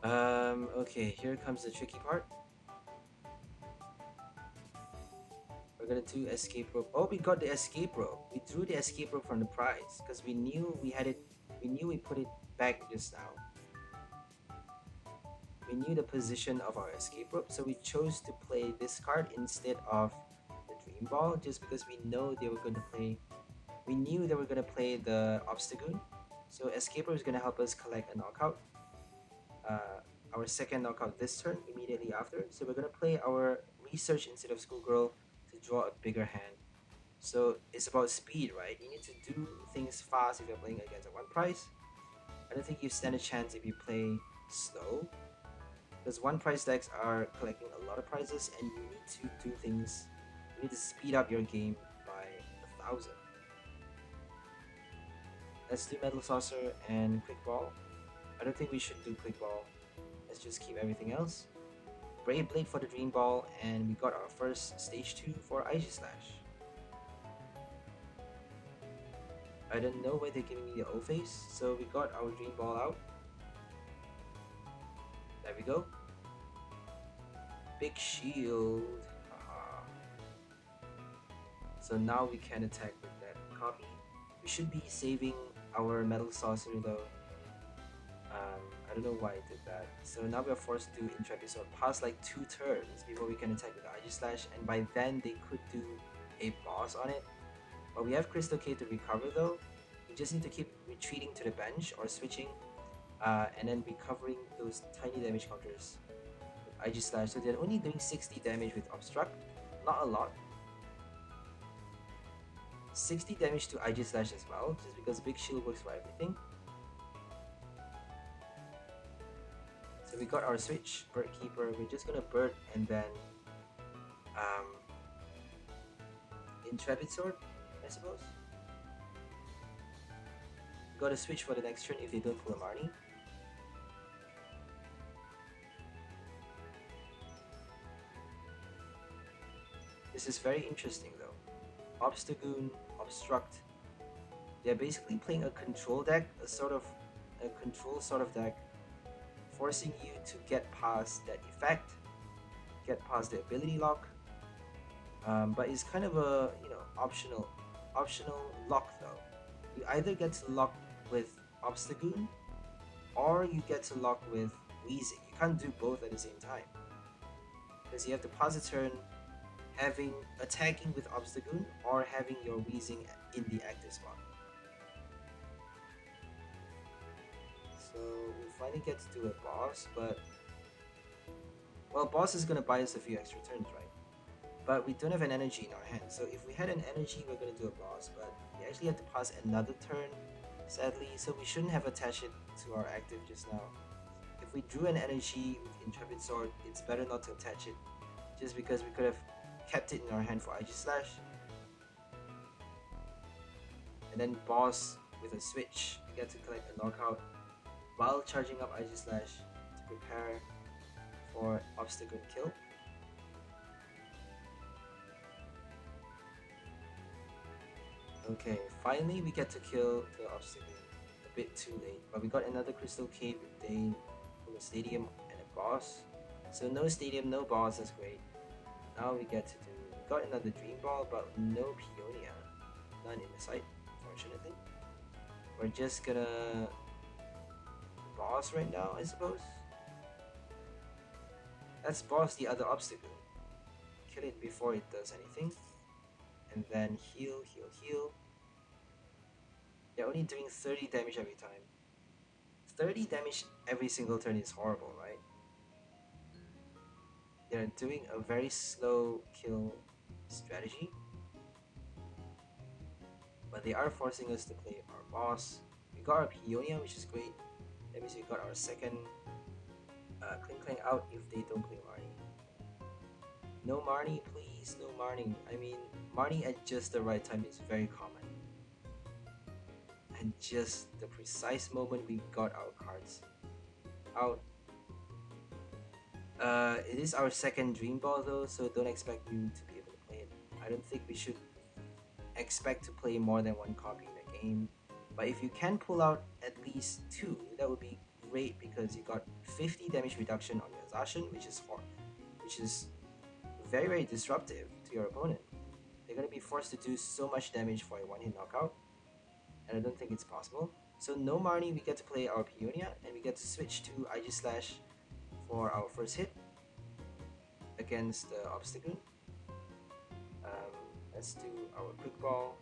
now. Okay, here comes the tricky part. We're gonna do escape rope. Oh, we got the escape rope. We drew the escape rope from the prize because we knew we had it. We knew we put it back just now. We knew the position of our escape rope, so we chose to play this card instead of the Dream Ball, just because we know they were going to play. We knew they were going to play the Obstagoon, so escape rope is going to help us collect a knockout. Our second knockout this turn immediately after. So we're going to play our research instead of Schoolgirl to draw a bigger hand. So it's about speed, right? You need to do things fast if you're playing against a 1 prize. I don't think you stand a chance if you play slow, because 1 prize decks are collecting a lot of prizes and you need to do things, you need to speed up your game by 1,000. Let's do Metal Saucer and Quick Ball. I don't think we should do Quick Ball. Let's just keep everything else. Brave Blade for the Dream Ball, and we got our first stage 2 for Aegislash. I don't know why they're giving me the O-Face, so we got our Dream Ball out. There we go. Big Shield. So now we can attack with that copy. We should be saving our Metal Saucer though. I don't know why I did that. So now we are forced to do Intrepid Sword past like 2 turns before we can attack with the Aegislash, and by then they could do a boss on it. But we have Crystal Cave to recover though. We just need to keep retreating to the bench or switching, and then recovering those tiny damage counters with Aegislash. So they're only doing 60 damage with Obstruct, not a lot. 60 damage to Aegislash as well, just because Big Shield works for everything. So we got our switch, Bird Keeper. We're just gonna Bird and then Intrepid Sword, I suppose. Got a switch for the next turn if they don't pull a Marnie. This is very interesting though. Obstagoon, Obstruct. They're basically playing a control deck, a control sort of deck, forcing you to get past that effect, get past the ability lock. But it's kind of a optional lock though. You either get to lock with Obstagoon or you get to lock with Weezing. You can't do both at the same time, because you have to pass a turn attacking with Obstagoon or having your Weezing in the active spot. So we finally get to do a boss, but well, boss is gonna buy us a few extra turns, right? But we don't have an energy in our hand, so if we had an energy we're gonna do a boss, but we actually have to pass another turn, sadly, so we shouldn't have attached it to our active just now. If we drew an energy with Intrepid Sword, it's better not to attach it, just because we could have kept it in our hand for Aegislash. and then boss with a switch. We get to collect a knockout while charging up IG Slash to prepare for Obstagoon kill. Okay, finally we get to kill the Obstagoon. A bit too late, but we got another Crystal Cave with Dane from a stadium and a boss. So no stadium, no boss, that's great. Now we get to do, we got another Dream Ball, but no Peonia. None in the sight, fortunately. We're just gonna boss right now, I suppose. Let's boss the other Obstacle. Kill it before it does anything. And then heal, heal, heal. They're only doing 30 damage every time. 30 damage every single turn is horrible, right? They're doing a very slow kill strategy. But they are forcing us to play our boss. We got our Peonia, which is great. That means we got our second Klinklang out if they don't play Marnie. No Marnie, please, no Marnie. I mean, Marnie at just the right time is very common. And just the precise moment we got our cards out. It is our second Dream Ball though, so don't expect you to be able to play it. I don't think we should expect to play more than one copy in a game. But if you can pull out at least 2, that would be great because you got 50 damage reduction on your Zacian, which is very, very disruptive to your opponent. They're going to be forced to do so much damage for a one-hit knockout, and I don't think it's possible. So no Marnie, we get to play our Peonia, and we get to switch to IG Slash for our first hit against the Obstagoon. Let's do our Quick Ball.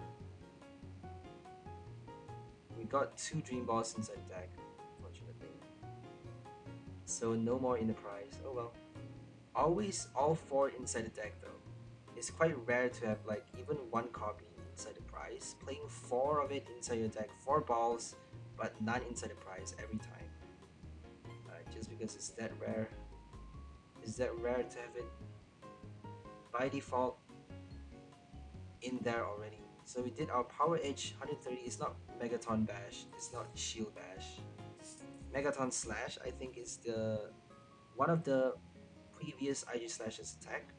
We got 2 Dream Balls inside the deck, unfortunately. So no more in the prize. Oh well. Always all 4 inside the deck though. It's quite rare to have like even 1 copy inside the prize. Playing 4 of it inside your deck, 4 balls, but none inside the prize every time. Just because it's that rare. It's that rare to have it by default in there already. So we did our Power Edge 130. It's not Megaton Bash, it's not Shield Bash. Megaton Slash I think is the one of the previous IG Slash's attack.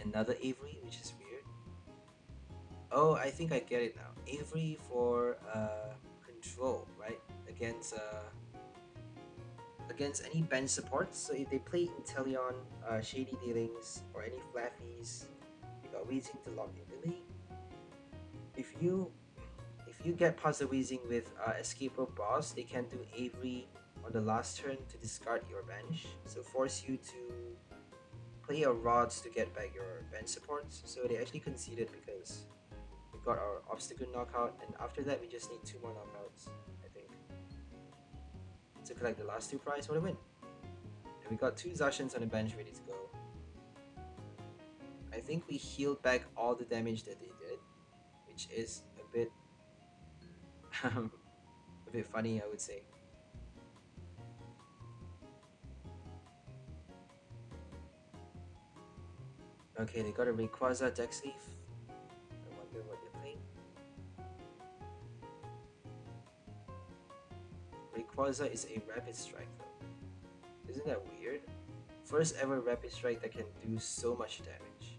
Another Avery, which is weird. Oh, I think I get it now. Avery for control, right? Against any bench supports. So if they play Inteleon, Shady Dealings, or any Flaffies, you got Weezing to lock the ability. If you get past the Weezing with Escape Rope Boss, they can do Avery on the last turn to discard your bench. So force you to play your Rods to get back your bench supports. So they actually conceded because we got our Obstagoon knockout, and after that we just need 2 more knockouts, I think, to collect the last 2 prizes for the win. And we got 2 Zacians on the bench ready to go. I think we healed back all the damage that they did, which is a bit a bit funny, I would say. Okay, they got a Rayquaza deck sleeve. I wonder what they're playing. Rayquaza is a Rapid Strike though. Isn't that weird? First ever Rapid Strike that can do so much damage.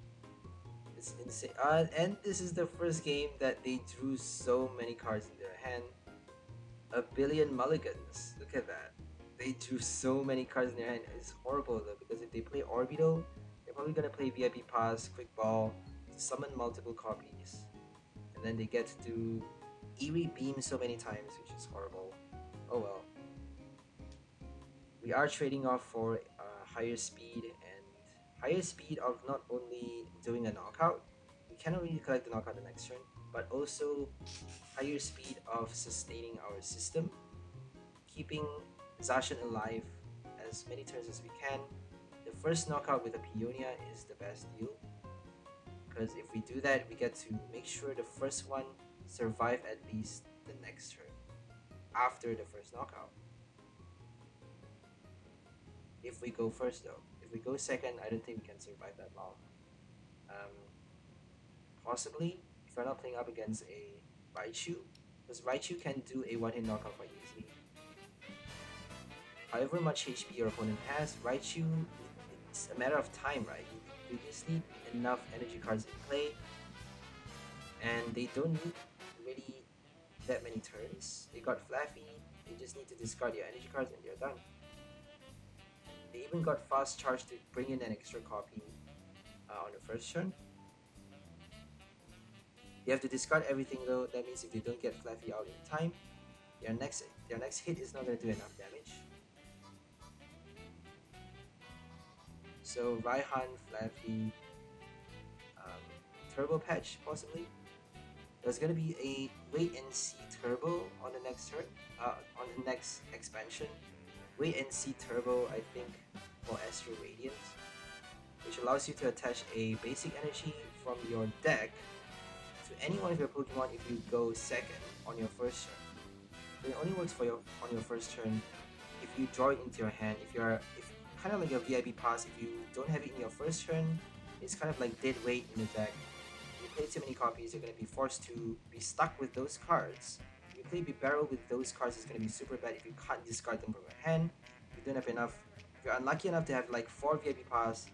It's insane. And this is the first game that they drew so many cards in their hand. 1,000,000,000 mulligans. Look at that. They drew so many cards in their hand. It's horrible though, because if they play Orbeetle, they're probably gonna play VIP Pass, Quick Ball, to summon multiple copies. And then they get to do Eerie Beam so many times, which is horrible. Oh well. We are trading off for higher speed, and higher speed of not only doing a knockout, we cannot really collect the knockout the next turn, but also higher speed of sustaining our system, keeping Zacian alive as many turns as we can. The first knockout with a Peonia is the best deal, because if we do that, we get to make sure the first one survive at least the next turn after the first knockout. If we go first though. If we go second, I don't think we can survive that long. Possibly, if you're not playing up against a Raichu, because Raichu can do a one-hit knockout quite easily. However much HP your opponent has, Raichu, it's a matter of time, right? You just need enough energy cards in play, and they don't need really that many turns. They got Flaffy, they just need to discard your energy cards and they're done. They even got Fast Charge to bring in an extra copy on the first turn. You have to discard everything though. That means if you don't get Flaffy out in time, your next hit is not going to do enough damage. So Raihan, Flaffy, Turbo Patch possibly. There's going to be a Wait and See Turbo on the next turn, on the next expansion. Wait and See Turbo, I think, for Astral Radiance, which allows you to attach a basic energy from your deck to any one of your Pokemon if you go second on your first turn. But it only works for on your first turn if you draw it into your hand. If kind of like a VIP pass, if you don't have it in your first turn, it's kind of like dead weight in the deck. If you play too many copies, you're going to be forced to be stuck with those cards. If you play Barrel with those cards, it's going to be super bad if you can't discard them from your hand. If you don't have enough, if you're unlucky enough to have like 4 VIP pass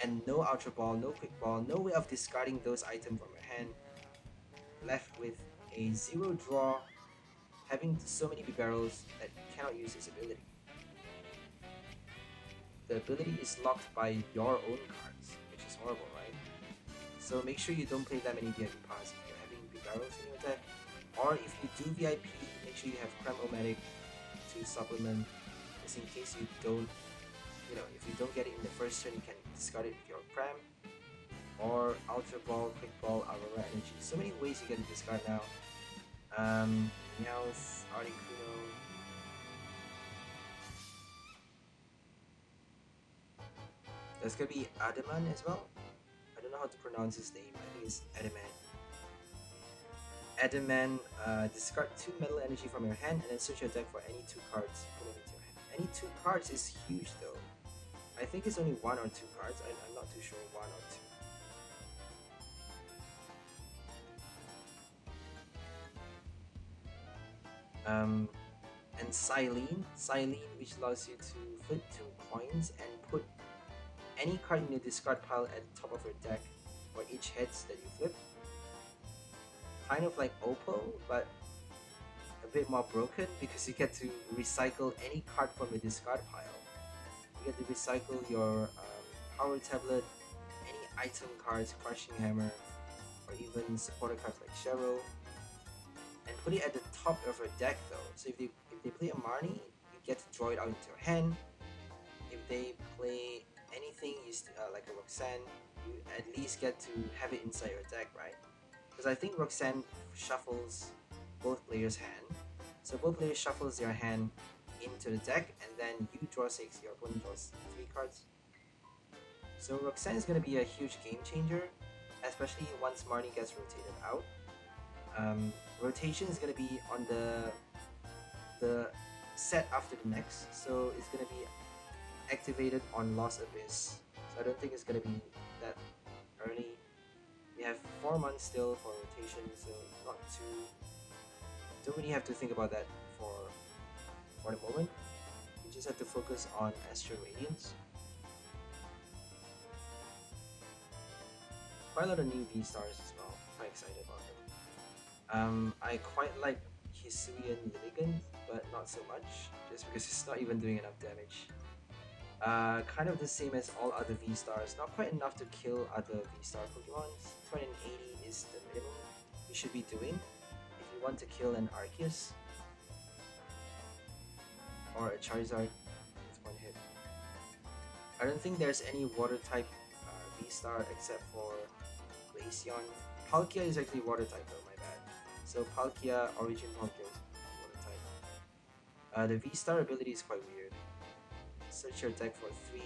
and no Ultra Ball, no Quick Ball, no way of discarding those items from your hand, left with a 0 draw, having so many barrels that you cannot use this ability. The ability is locked by your own cards, which is horrible, right? So make sure you don't play that many VIP pass if you're having big barrels in your deck. Or if you do VIP, make sure you have Cram-O-Matic to supplement, just in case you don't, if you don't get it in the first turn, you can discard it with your Cram. Or Ultra Ball, Quick Ball, Aurora Energy. So many ways you can discard now. Meowth, Articuno. There's gonna be Adaman as well. I don't know how to pronounce his name. I think it's Adaman. Adaman, discard 2 Metal Energy from your hand and then search your deck for any 2 cards put into your hand. Any 2 cards is huge though. I think it's only 1 or 2 cards. I'm not too sure, 1 or 2. And Silene, which allows you to flip 2 coins and put any card in your discard pile at the top of your deck for each heads that you flip. Kind of like Opal, but a bit more broken because you get to recycle any card from your discard pile. You get to recycle your Power Tablet, any item cards, Crushing Hammer, or even supporter cards like Cheryl, and put it at the top of your deck though. So if they play a Marnie, you get to draw it out into your hand. If they play anything like a Roxanne, you at least get to have it inside your deck, right? Because I think Roxanne shuffles both players' hand. So both players shuffles their hand into the deck, and then you draw 6, your opponent draws 3 cards. So Roxanne is going to be a huge game changer, especially once Marnie gets rotated out. Rotation is going to be on the set after the next, so it's going to be activated on Lost Abyss. So I don't think it's going to be that early. We have 4 months still for rotation, so don't really have to think about that for the moment. You just have to focus on Astral Radiance. Quite a lot of new V-Stars as well. Quite excited about them. I quite like Hisuian Lilligant, but not so much, just because it's not even doing enough damage. Kind of the same as all other V-Stars, not quite enough to kill other V-Star Pokemon. 280 is the minimum you should be doing if you want to kill an Arceus or a Charizard with 1 hit. I don't think there's any water type V-Star except for Glaceon. Palkia is actually water type though, my bad. So Palkia, Origin Palkia is water type. The V-Star ability is quite weird. Search your deck for 3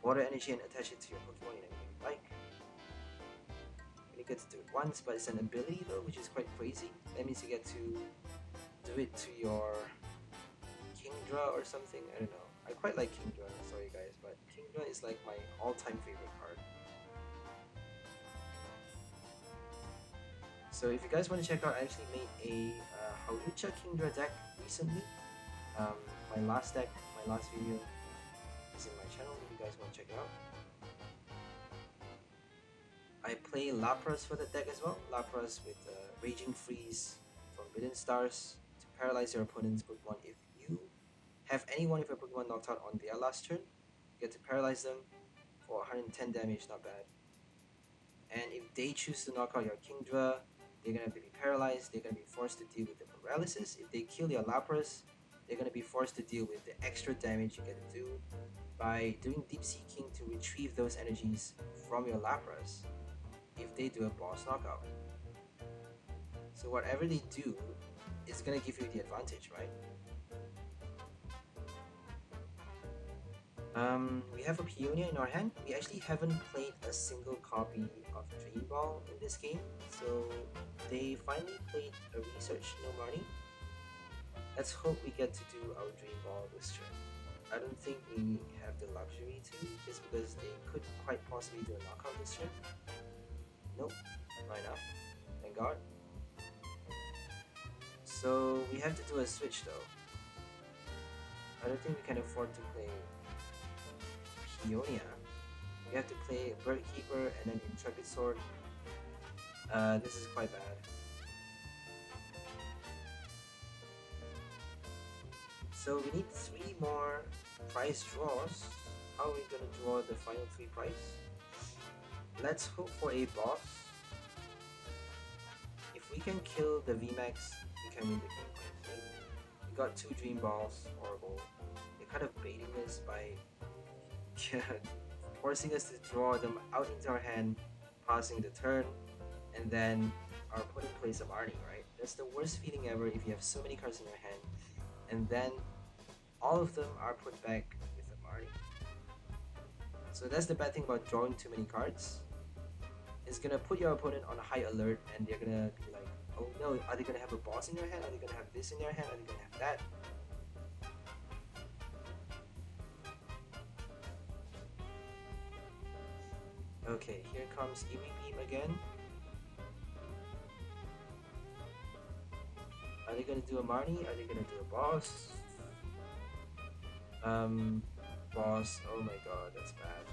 water energy and attach it to your Pokemon in any way you like. You only get to do it once, but it's an ability though, which is quite crazy. That means you get to do it to your Kingdra or something. I don't know. I quite like Kingdra, sorry guys, but Kingdra is like my all-time favorite card. So if you guys want to check out, I actually made a 𝘿𝐿𝐴 deck recently. My last video is in my channel if you guys want to check it out. I play Lapras for the deck as well. Lapras with Raging Freeze from Brilliant Stars to paralyze your opponent's Pokemon. If you have any one of your Pokemon knocked out on their last turn, you get to paralyze them for 110 damage, not bad. And if they choose to knock out your 𝘿𝐴, they're going to be paralyzed, they're going to be forced to deal with the paralysis. If they kill your Lapras, they're going to be forced to deal with the extra damage you get to do by doing Deep Seeking to retrieve those energies from your Lapras if they do a boss knockout. So whatever they do is going to give you the advantage, right? We have a Peonia in our hand. We actually haven't played a single copy of Dream Ball in this game, so they finally played a research no money. Let's hope we get to do our Dream Ball this turn. I don't think we have the luxury to, just because they could quite possibly do a knockout this turn. Nope, not enough. Thank God. So we have to do a switch though. I don't think we can afford to play Peonia. We have to play Bird Keeper and then Intrepid Sword. This is quite bad. So we need 3 more prize draws. How are we gonna draw the final 3 prize? Let's hope for a boss. If we can kill the VMAX, we can win the game. We got 2 Dream Balls, horrible. They're kind of baiting us by forcing us to draw them out into our hand, passing the turn, and then our opponent plays a Marnie, right? That's the worst feeling ever if you have so many cards in your hand, and then all of them are put back with a Marnie. So that's the bad thing about drawing too many cards. It's gonna put your opponent on high alert, and they're gonna be like, oh no, are they gonna have a boss in their hand? Are they gonna have this in their hand? Are they gonna have that? Okay, here comes Beam again. Are they gonna do a Marnie? Are they gonna do a boss? Boss, oh my god, that's bad.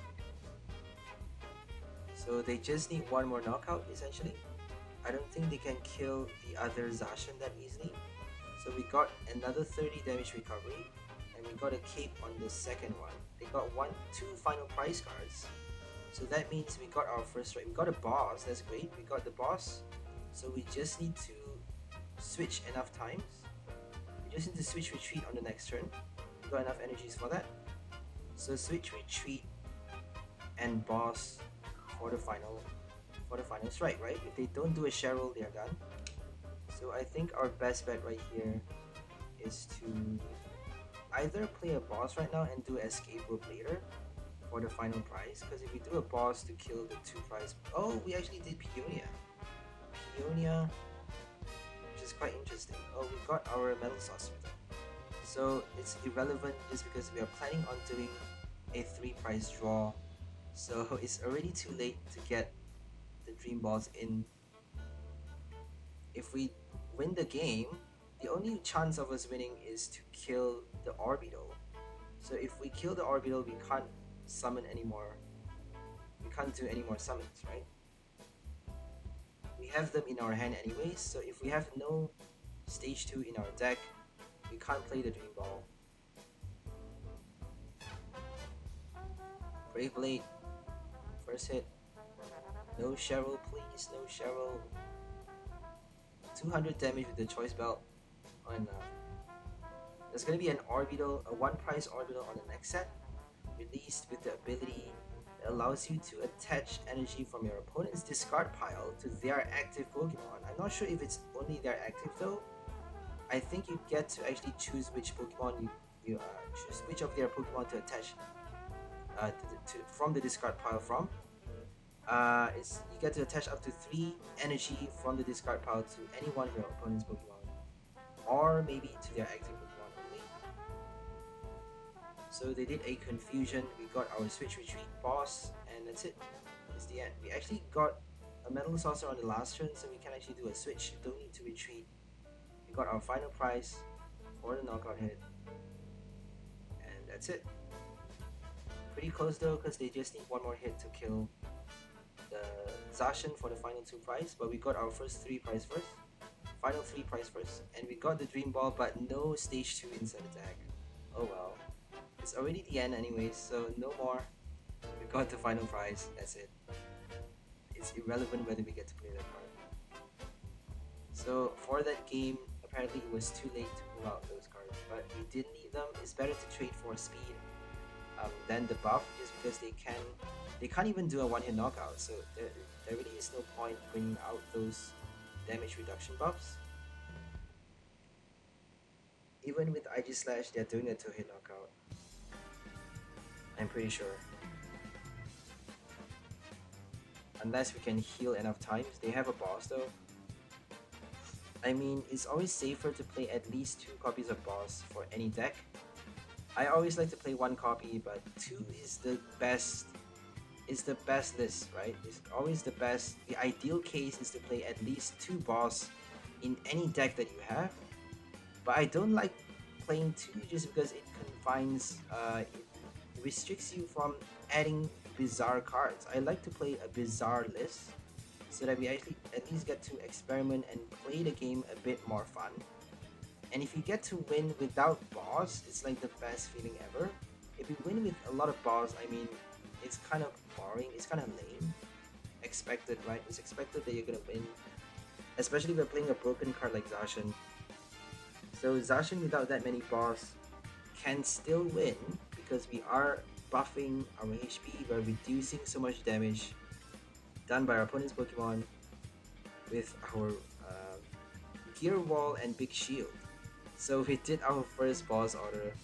So they just need 1 more knockout essentially. I don't think they can kill the other Zacian that easily. So we got another 30 damage recovery, and we got a cape on the second one. They got 2 final prize cards. So that means we got our first right. We got a boss, that's great. We got the boss. So we just need to switch enough times. We just need to switch retreat on the next turn. We got enough energies for that. So switch retreat and boss for the final strike, right? If they don't do a Cheryl, they're done. So I think our best bet right here is to either play a boss right now and do escape rope later for the final prize, because if we do a boss to kill the 2 prize, oh, we actually did Peonia, which is quite interesting. Oh, we got our Metal Saucer though. So it's irrelevant just because we are planning on doing a 3 prize draw, so it's already too late to get the Dream Balls in. If we win the game, the only chance of us winning is to kill the Orbeetle. So if we kill the Orbeetle, we can't summon anymore. We can't do any more summons, right? We have them in our hand anyways, so if we have no stage 2 in our deck, we can't play the Dream Ball. Brave Blade, first hit. No Cheryl, please, no Cheryl. 200 damage with the Choice Belt. Oh no. There's gonna be an Orbeetle, a 1 prize Orbeetle on the next set, released with the ability that allows you to attach energy from your opponent's discard pile to their active Pokemon. I'm not sure if it's only their active though. I think you get to actually choose which Pokemon you choose which of their Pokemon to attach from the discard pile from. You get to attach up to 3 energy from the discard pile to any one of your opponent's Pokemon, or maybe to their active Pokemon only. So they did a confusion. We got our switch retreat boss, and that's it. It's the end. We actually got a Metal Saucer on the last turn, so we can actually do a switch. Don't need to retreat. We got our final prize for the knockout hit. And that's it. Pretty close though, because they just need one more hit to kill the Zacian for the final 2 prize. But we got our first 3 prize first. Final 3 prize first. And we got the Dream Ball, but no stage 2 inside attack. Oh well. It's already the end anyways, so no more. We got the final prize, that's it. It's irrelevant whether we get to play that card. So for that game, apparently it was too late to pull out those cards, but we did need them. It's better to trade for speed than the buff, just because they can't even do a one-hit knockout, so there really is no point bringing out those damage reduction buffs. Even with IG Slash, they're doing a 2-hit knockout. I'm pretty sure. Unless we can heal enough times. They have a boss though. I mean, it's always safer to play at least 2 copies of boss for any deck. I always like to play 1 copy, but 2 is the best. It's the best list, right? It's always the best. The ideal case is to play at least 2 boss in any deck that you have. But I don't like playing 2 just because it confines, it restricts you from adding bizarre cards. I like to play a bizarre list so that we actually at least get to experiment and play the game a bit more fun. And if you get to win without boss, it's like the best feeling ever. If you win with a lot of boss, I mean, it's kind of boring, it's kind of lame. Expected, right? It's expected that you're gonna win, especially if you're playing a broken card like Zacian. So Zacian without that many boss can still win because we are buffing our HP, we're reducing so much damage done by our opponent's Pokemon with our Gear Wall and Big Shield. So we did our first boss order,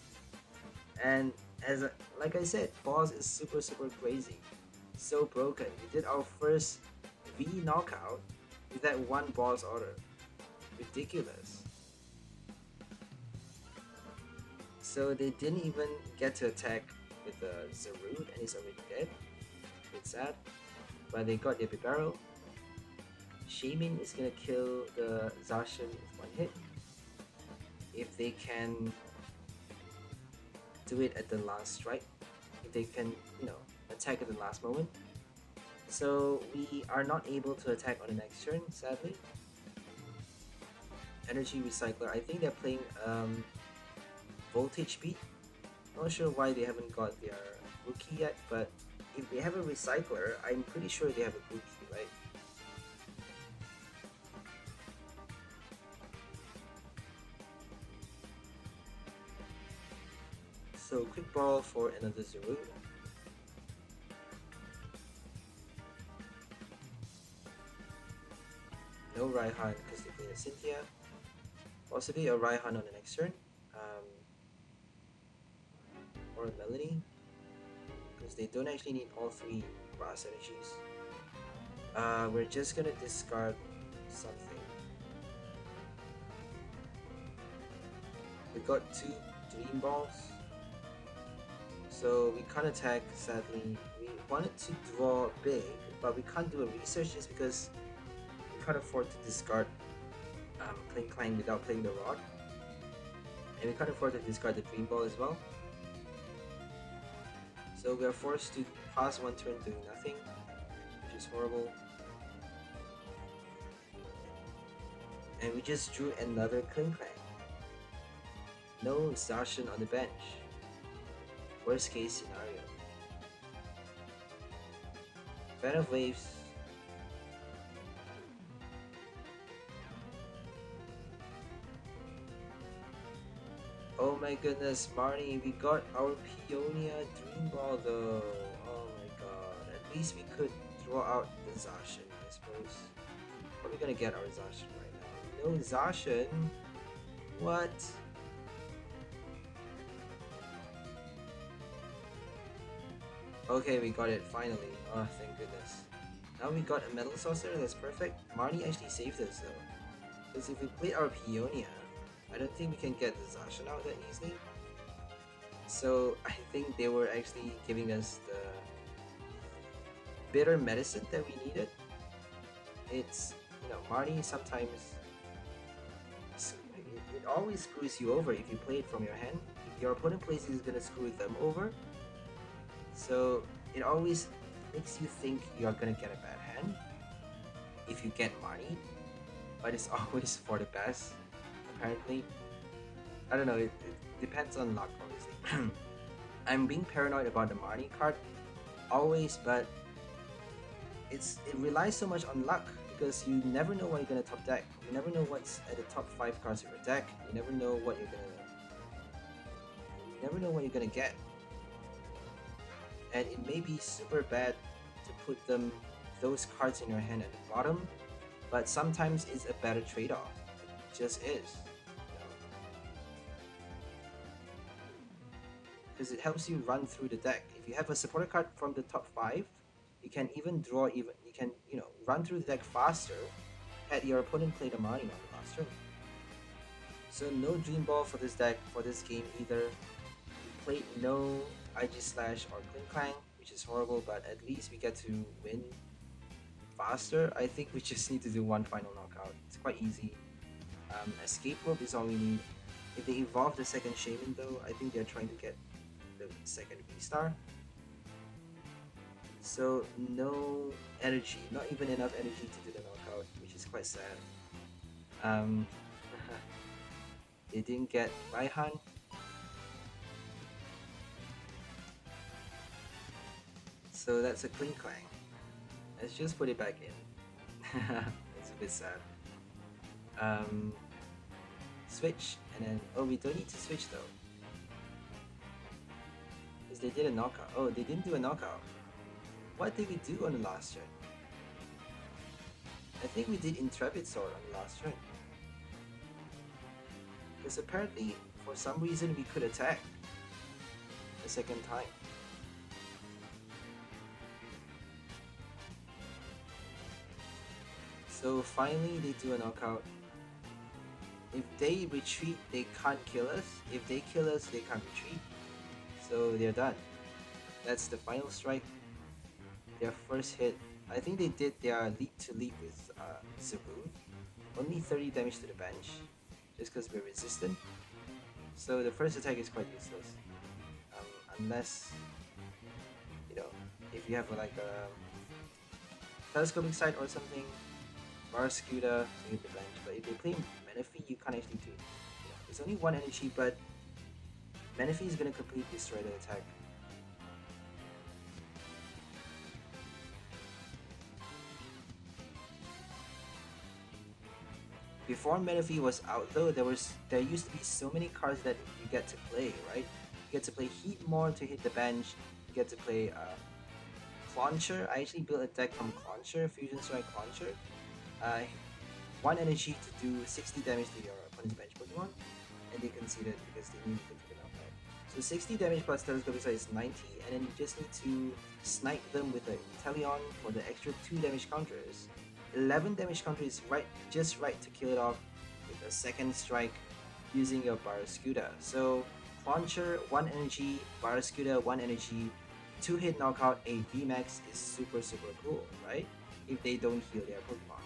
and like I said, boss is super crazy, so broken. We did our first V knockout with that 1 boss order. Ridiculous. So they didn't even get to attack with the Zarude, and he's already dead. It's sad, but they got their big barrel. Shaymin is gonna kill the Zacian with 1 hit. If they can do it at the last strike, if they can, attack at the last moment. So we are not able to attack on the next turn, sadly. Energy Recycler, I think they're playing Voltage Beat. Not sure why they haven't got their rookie yet, but if they have a Recycler, I'm pretty sure they have a rookie, right? So quick ball for another Zarude. No Raihan because they play a Cynthia. Possibly a Raihan on the next turn. Or a Melody. Because they don't actually need all 3 Grass Energies. We're just gonna discard something. We got 2 Dream Balls. So we can't attack, sadly. We wanted to draw big, but we can't do a research just because we can't afford to discard Klinklang without playing the Rod. And we can't afford to discard the Dream Ball as well. So we are forced to pass 1 turn doing nothing, which is horrible. And we just drew another Klinklang. No Zacian on the bench. Worst case scenario. Fan of Waves. Oh my goodness, Marnie, we got our Peonia Dream Ball though. Oh my god. At least we could draw out the Zacian, I suppose. But we're gonna get our Zacian right now. No Zacian? What? Okay, we got it, finally. Oh, thank goodness. Now we got a Metal Saucer, that's perfect. Marnie actually saved us though. Because if we played our Peonia, I don't think we can get the Zacian out that easily. So I think they were actually giving us the bitter medicine that we needed. it's, Marnie sometimes it always screws you over if you play it from your hand. If your opponent plays it, it's gonna screw them over. So it always makes you think you're gonna get a bad hand if you get Marnie, but it's always for the best, apparently. I don't know, it depends on luck, obviously. I'm being paranoid about the Marnie card always, but it relies so much on luck because you never know what you're gonna top deck. You never know what's at the top 5 cards of your deck. You never know what you're gonna get. And it may be super bad to put those cards in your hand at the bottom, but sometimes it's a better trade-off. It just is. Because it helps you run through the deck. If you have a supporter card from the top 5, you can run through the deck faster had your opponent played a Marnie on the last turn. So no Dream Ball for this deck, for this game either. We played no IG/Slash or Klinklang, which is horrible, but at least we get to win faster. I think we just need to do one final knockout. It's quite easy. Escape Rope is all we need. If they evolve the second Shaymin though, I think they're trying to get the second VSTAR. So no energy, not even enough energy to do the knockout, which is quite sad. They didn't get Raihan. So that's a Klinklang. Let's just put it back in. It's a bit sad. Switch, and then, oh, we don't need to switch though. Because they did a knockout. Oh, they didn't do a knockout. What did we do on the last turn? I think we did Intrepid Sword on the last turn. Because apparently, for some reason, we could attack the second time. So finally, they do a knockout. If they retreat, they can't kill us. If they kill us, they can't retreat. So they're done. That's the final strike. Their first hit. I think they did their leap to leap with Zarude. Only 30 damage to the bench, just because we're resistant. So the first attack is quite useless. Unless, if you have like a telescopic sight or something, Barraskewda to hit the bench. But if they play Manaphy, you can't actually do it. There's only one energy, but Manaphy is going to completely destroy the attack. Before Manaphy was out though, there used to be so many cards that you get to play, right? You get to play Heatmore to hit the bench, you get to play Clauncher. I actually built a deck from Clauncher, Fusion Strike Clauncher. 1 energy to do 60 damage to your opponent's bench Pokemon, and they conceded because they knew you could get out there. So 60 damage plus Telescopic Sight is 90, and then you just need to snipe them with the Inteleon for the extra 2 damage counters. 11 damage counter is just right to kill it off with a second strike using your Barraskewda. So Clauncher 1 energy, Barraskewda 1 energy, 2-hit knockout, a VMAX is super cool, right? If they don't heal their Pokemon.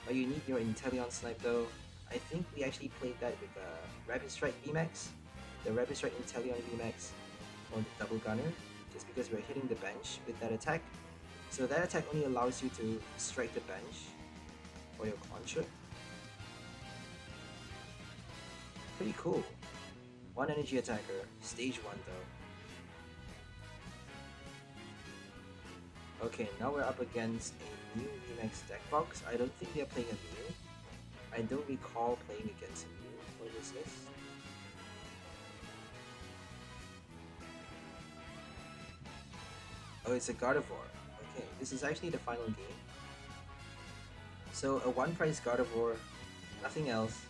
But you need your Inteleon snipe though. I think we actually played that with the Rapid Strike VMAX, the Rapid Strike Inteleon VMAX, or the 𝘿𝐿𝓼𝓪𝓵𝓪𝓬𝓽𝓼, just because we're hitting the bench with that attack. So that attack only allows you to strike the bench for your Clauncher. Pretty cool. 1 energy attacker, stage 1 though. Okay, now we're up against a new VMAX deck box. I don't think they're playing a Mew. I don't recall playing against a Mew. What is this? Oh, it's a Gardevoir. Okay, this is actually the final game. So a 1-price Gardevoir, nothing else.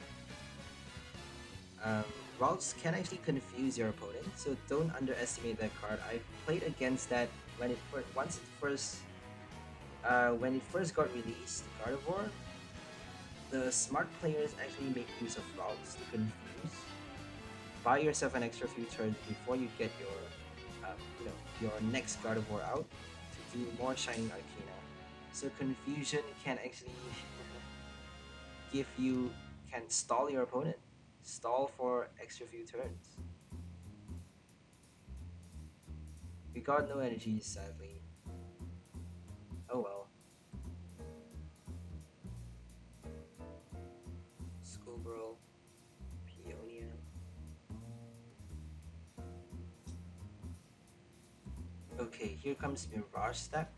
Routes can actually confuse your opponent, so don't underestimate that card. I played against that when it first got released, Gardevoir. The smart players actually make use of routes to confuse. Buy yourself an extra few turns before you get your next Gardevoir out to do more Shining Arcana. So confusion can actually can stall your opponent. Stall for extra few turns. We got no energies, sadly. Oh well. Schoolgirl, Peonia. Okay, here comes Mirage Step.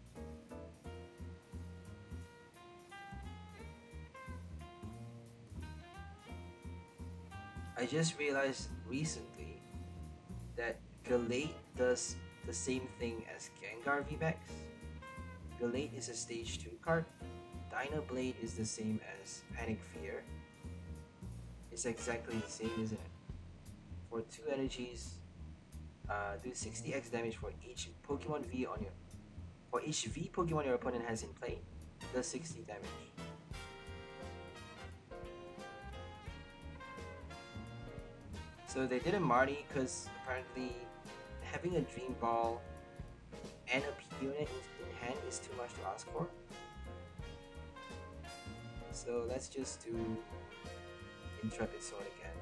I just realized recently that 𝘿𝐿𝐴 does the same thing as Gengar VMAX. 𝘿𝐿𝐴 is a stage 2 card. Dino Blade is the same as Panic Fear. It's exactly the same, isn't it? For 2 energies, do 60x damage for each Pokemon V on your... For each V Pokemon your opponent has in play, does 60 damage. So they did a Marnie because apparently having a Dream Ball and a Peonia in hand is too much to ask for. So let's just do Intrepid Sword again.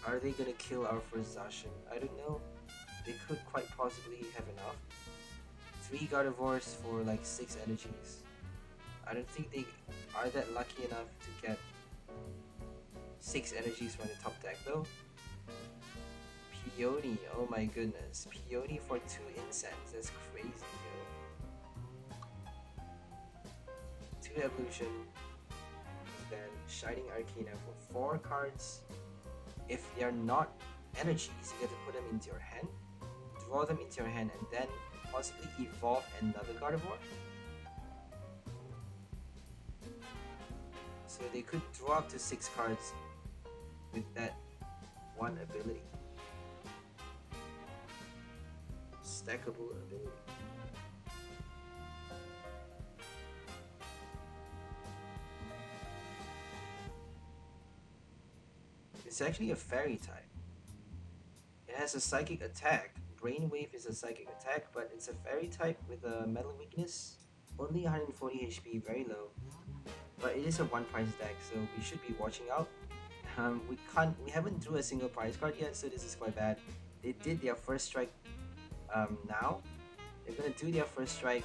Are they gonna kill our first Zacian? I don't know. They could quite possibly have enough. 3 Gardevoirs for like 6 energies. I don't think they are that lucky enough to get 6 energies from the top deck though. Peony, oh my goodness. Peony for 2 incense, that's crazy, yo. 2 evolution, then Shining Arcana for 4 cards. If they are not energies, you get to put them into your hand, draw them into your hand, and then possibly evolve another Gardevoir. So they could draw up to 6 cards with that one ability. Stackable ability. It's actually a fairy type. It has a psychic attack. Brainwave is a psychic attack, but it's a fairy type with a metal weakness. Only 140 HP, very low. But it is a 1 price deck, so we should be watching out. We haven't drew a single prize card yet, so this is quite bad. They did their first strike now. They're gonna do their first strike,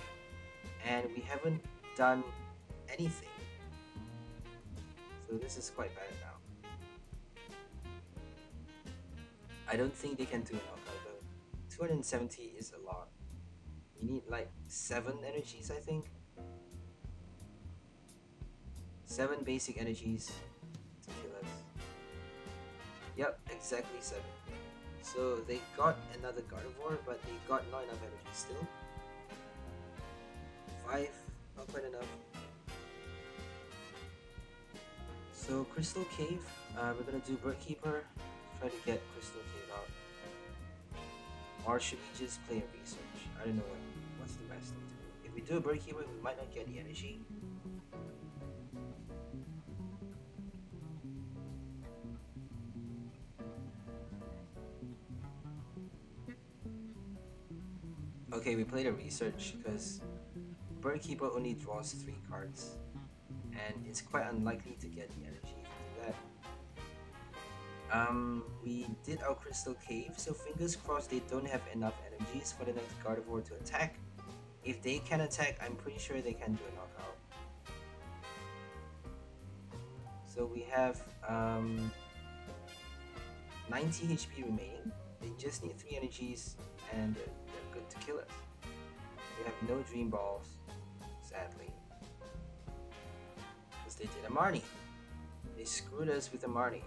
and we haven't done anything. So this is quite bad now. I don't think they can do a knockout though. 270 is a lot. You need like 7 energies, I think. 7 basic energies to kill us. Yep, exactly 7. So they got another Gardevoir, but they got not enough energy still. 5, not quite enough. So Crystal Cave, we're gonna do Bird Keeper, try to get Crystal Cave out. Or should we just play a research? I don't know what's the best thing to do. If we do a Bird Keeper, we might not get the energy. Okay, we played a research because Bird Keeper only draws 3 cards, and it's quite unlikely to get the energy if we do that. We did our Crystal Cave, so fingers crossed they don't have enough energies for the next Gardevoir to attack. If they can attack, I'm pretty sure they can do a knockout. So we have 90 HP remaining. They just need 3 energies and they're good to kill us. They have no Dream Balls, sadly. Because they did a Marnie. They screwed us with a Marnie.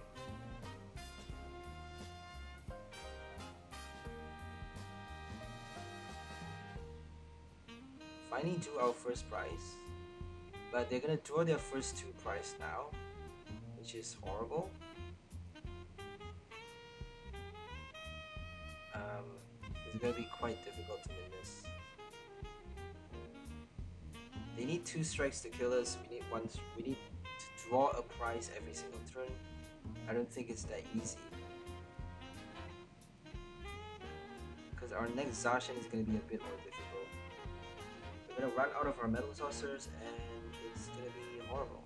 Finally do our first prize. But they're gonna draw their first 2 prize now, which is horrible. It's gonna be quite difficult to win this. They need 2 strikes to kill us. We need to draw a prize every single turn. I don't think it's that easy. because our next Zacian is going to be a bit more difficult. We're going to run out of our Metal Saucers and it's going to be horrible.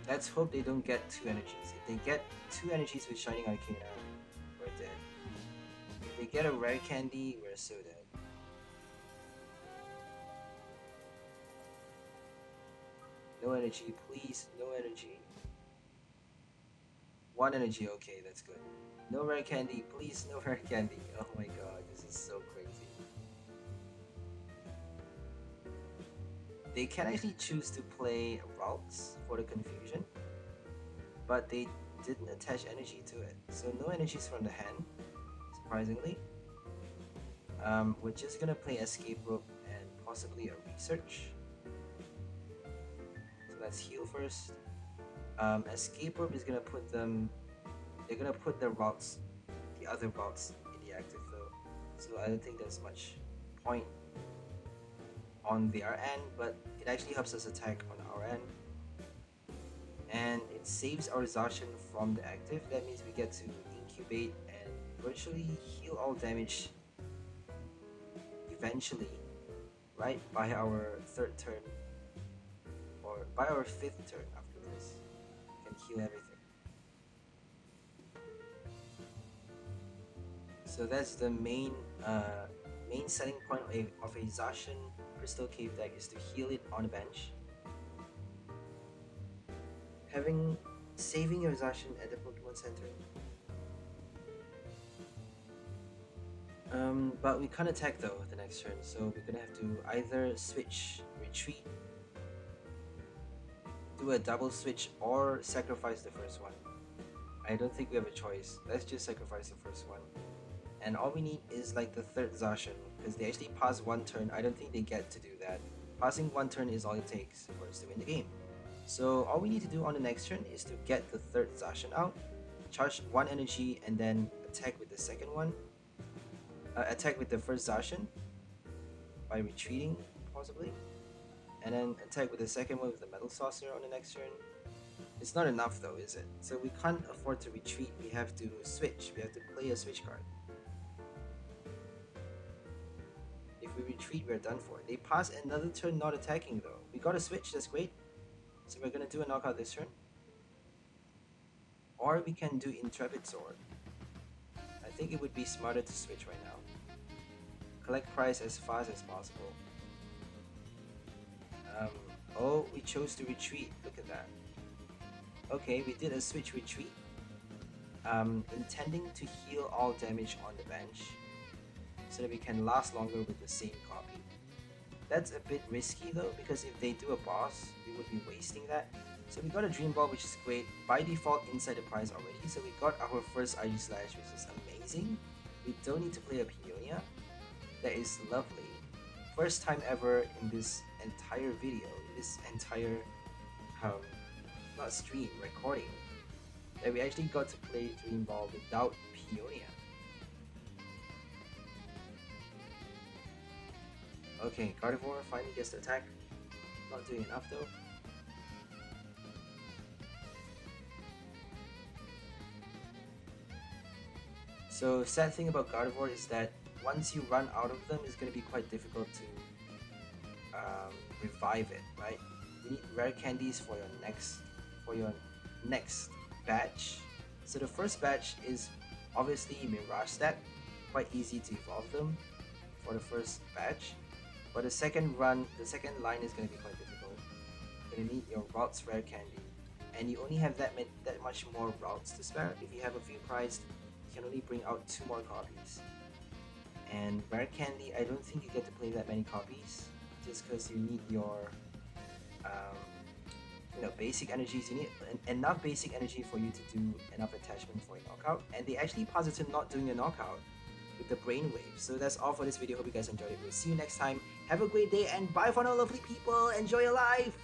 Let's hope they don't get 2 energies. If they get 2 energies with Shining Arcana, we're dead. If they get a rare candy, we're so dead. No energy, please, no energy. 1 energy, okay, that's good. No rare candy, please, no rare candy. Oh my god, this is so crazy. They can actually choose to play routes for the confusion, but they didn't attach energy to it. So no energies from the hand, surprisingly. We're just gonna play Escape Rope and possibly a Research. So let's heal first. Escape Rope is gonna put them. They're gonna put the routes, the other routes, in the active though. So I don't think there's much point on their end, but it actually helps us attack on our end. And it saves our Zacian from the active. That means we get to incubate and virtually heal all damage eventually, right? By our 3rd turn, or by our 5th turn after this. We can heal everything. So that's the main selling point of a Zacian Crystal Cave deck, is to heal it on the bench. Saving your Zacian at the Pokemon Center. But we can't attack though the next turn, so we're gonna have to either switch, retreat, do a double switch, or sacrifice the first one. I don't think we have a choice. Let's just sacrifice the first one. And all we need is like the 3rd Zacian, because they actually pass 1 turn. I don't think they get to do that. Passing 1 turn is all it takes for us to win the game. So all we need to do on the next turn is to get the 3rd Zacian out, charge 1 energy, and then attack with the second one. Attack with the first Zacian by retreating, possibly. And then attack with the second one with the Metal Saucer on the next turn. It's not enough though, is it? So we can't afford to retreat. We have to switch. We have to play a switch card. If we retreat, we're done for. They pass another turn not attacking though. We got a switch, that's great. So we're gonna do a knockout this turn. Or we can do Intrepid Sword. I think it would be smarter to switch right now. Collect prize as fast as possible. Oh, we chose to retreat. Look at that. Okay, we did a switch retreat. Intending to heal all damage on the bench, so that we can last longer with the same copy. That's a bit risky though, because if they do a boss, we would be wasting that. So we got a Dream Ball, which is great. By default, inside the prize already. So we got our first IG Slash, which is amazing. We don't need to play a Peonia. That is lovely. First time ever in this entire video, this entire, not stream, recording, that we actually got to play Dream Ball without Peonia. Okay, Gardevoir finally gets to attack. Not doing enough though. So sad thing about Gardevoir is that once you run out of them, it's going to be quite difficult to revive it, right? You need rare candies for your next batch. So the first batch is obviously Mirage Stat, quite easy to evolve them for the first batch. But the second line is going to be quite difficult. You're going to need your routes rare candy, and you only have that much more routes to spare. If you have a few prized, you can only bring out 2 more copies. And rare candy, I don't think you get to play that many copies, just because you need your basic energies. You need enough basic energy for you to do enough attachment for a knockout, and they actually pass it to not doing a knockout with the brainwave. So that's all for this video. Hope you guys enjoyed it. We'll see you next time. Have a great day and bye for now, lovely people. Enjoy your life.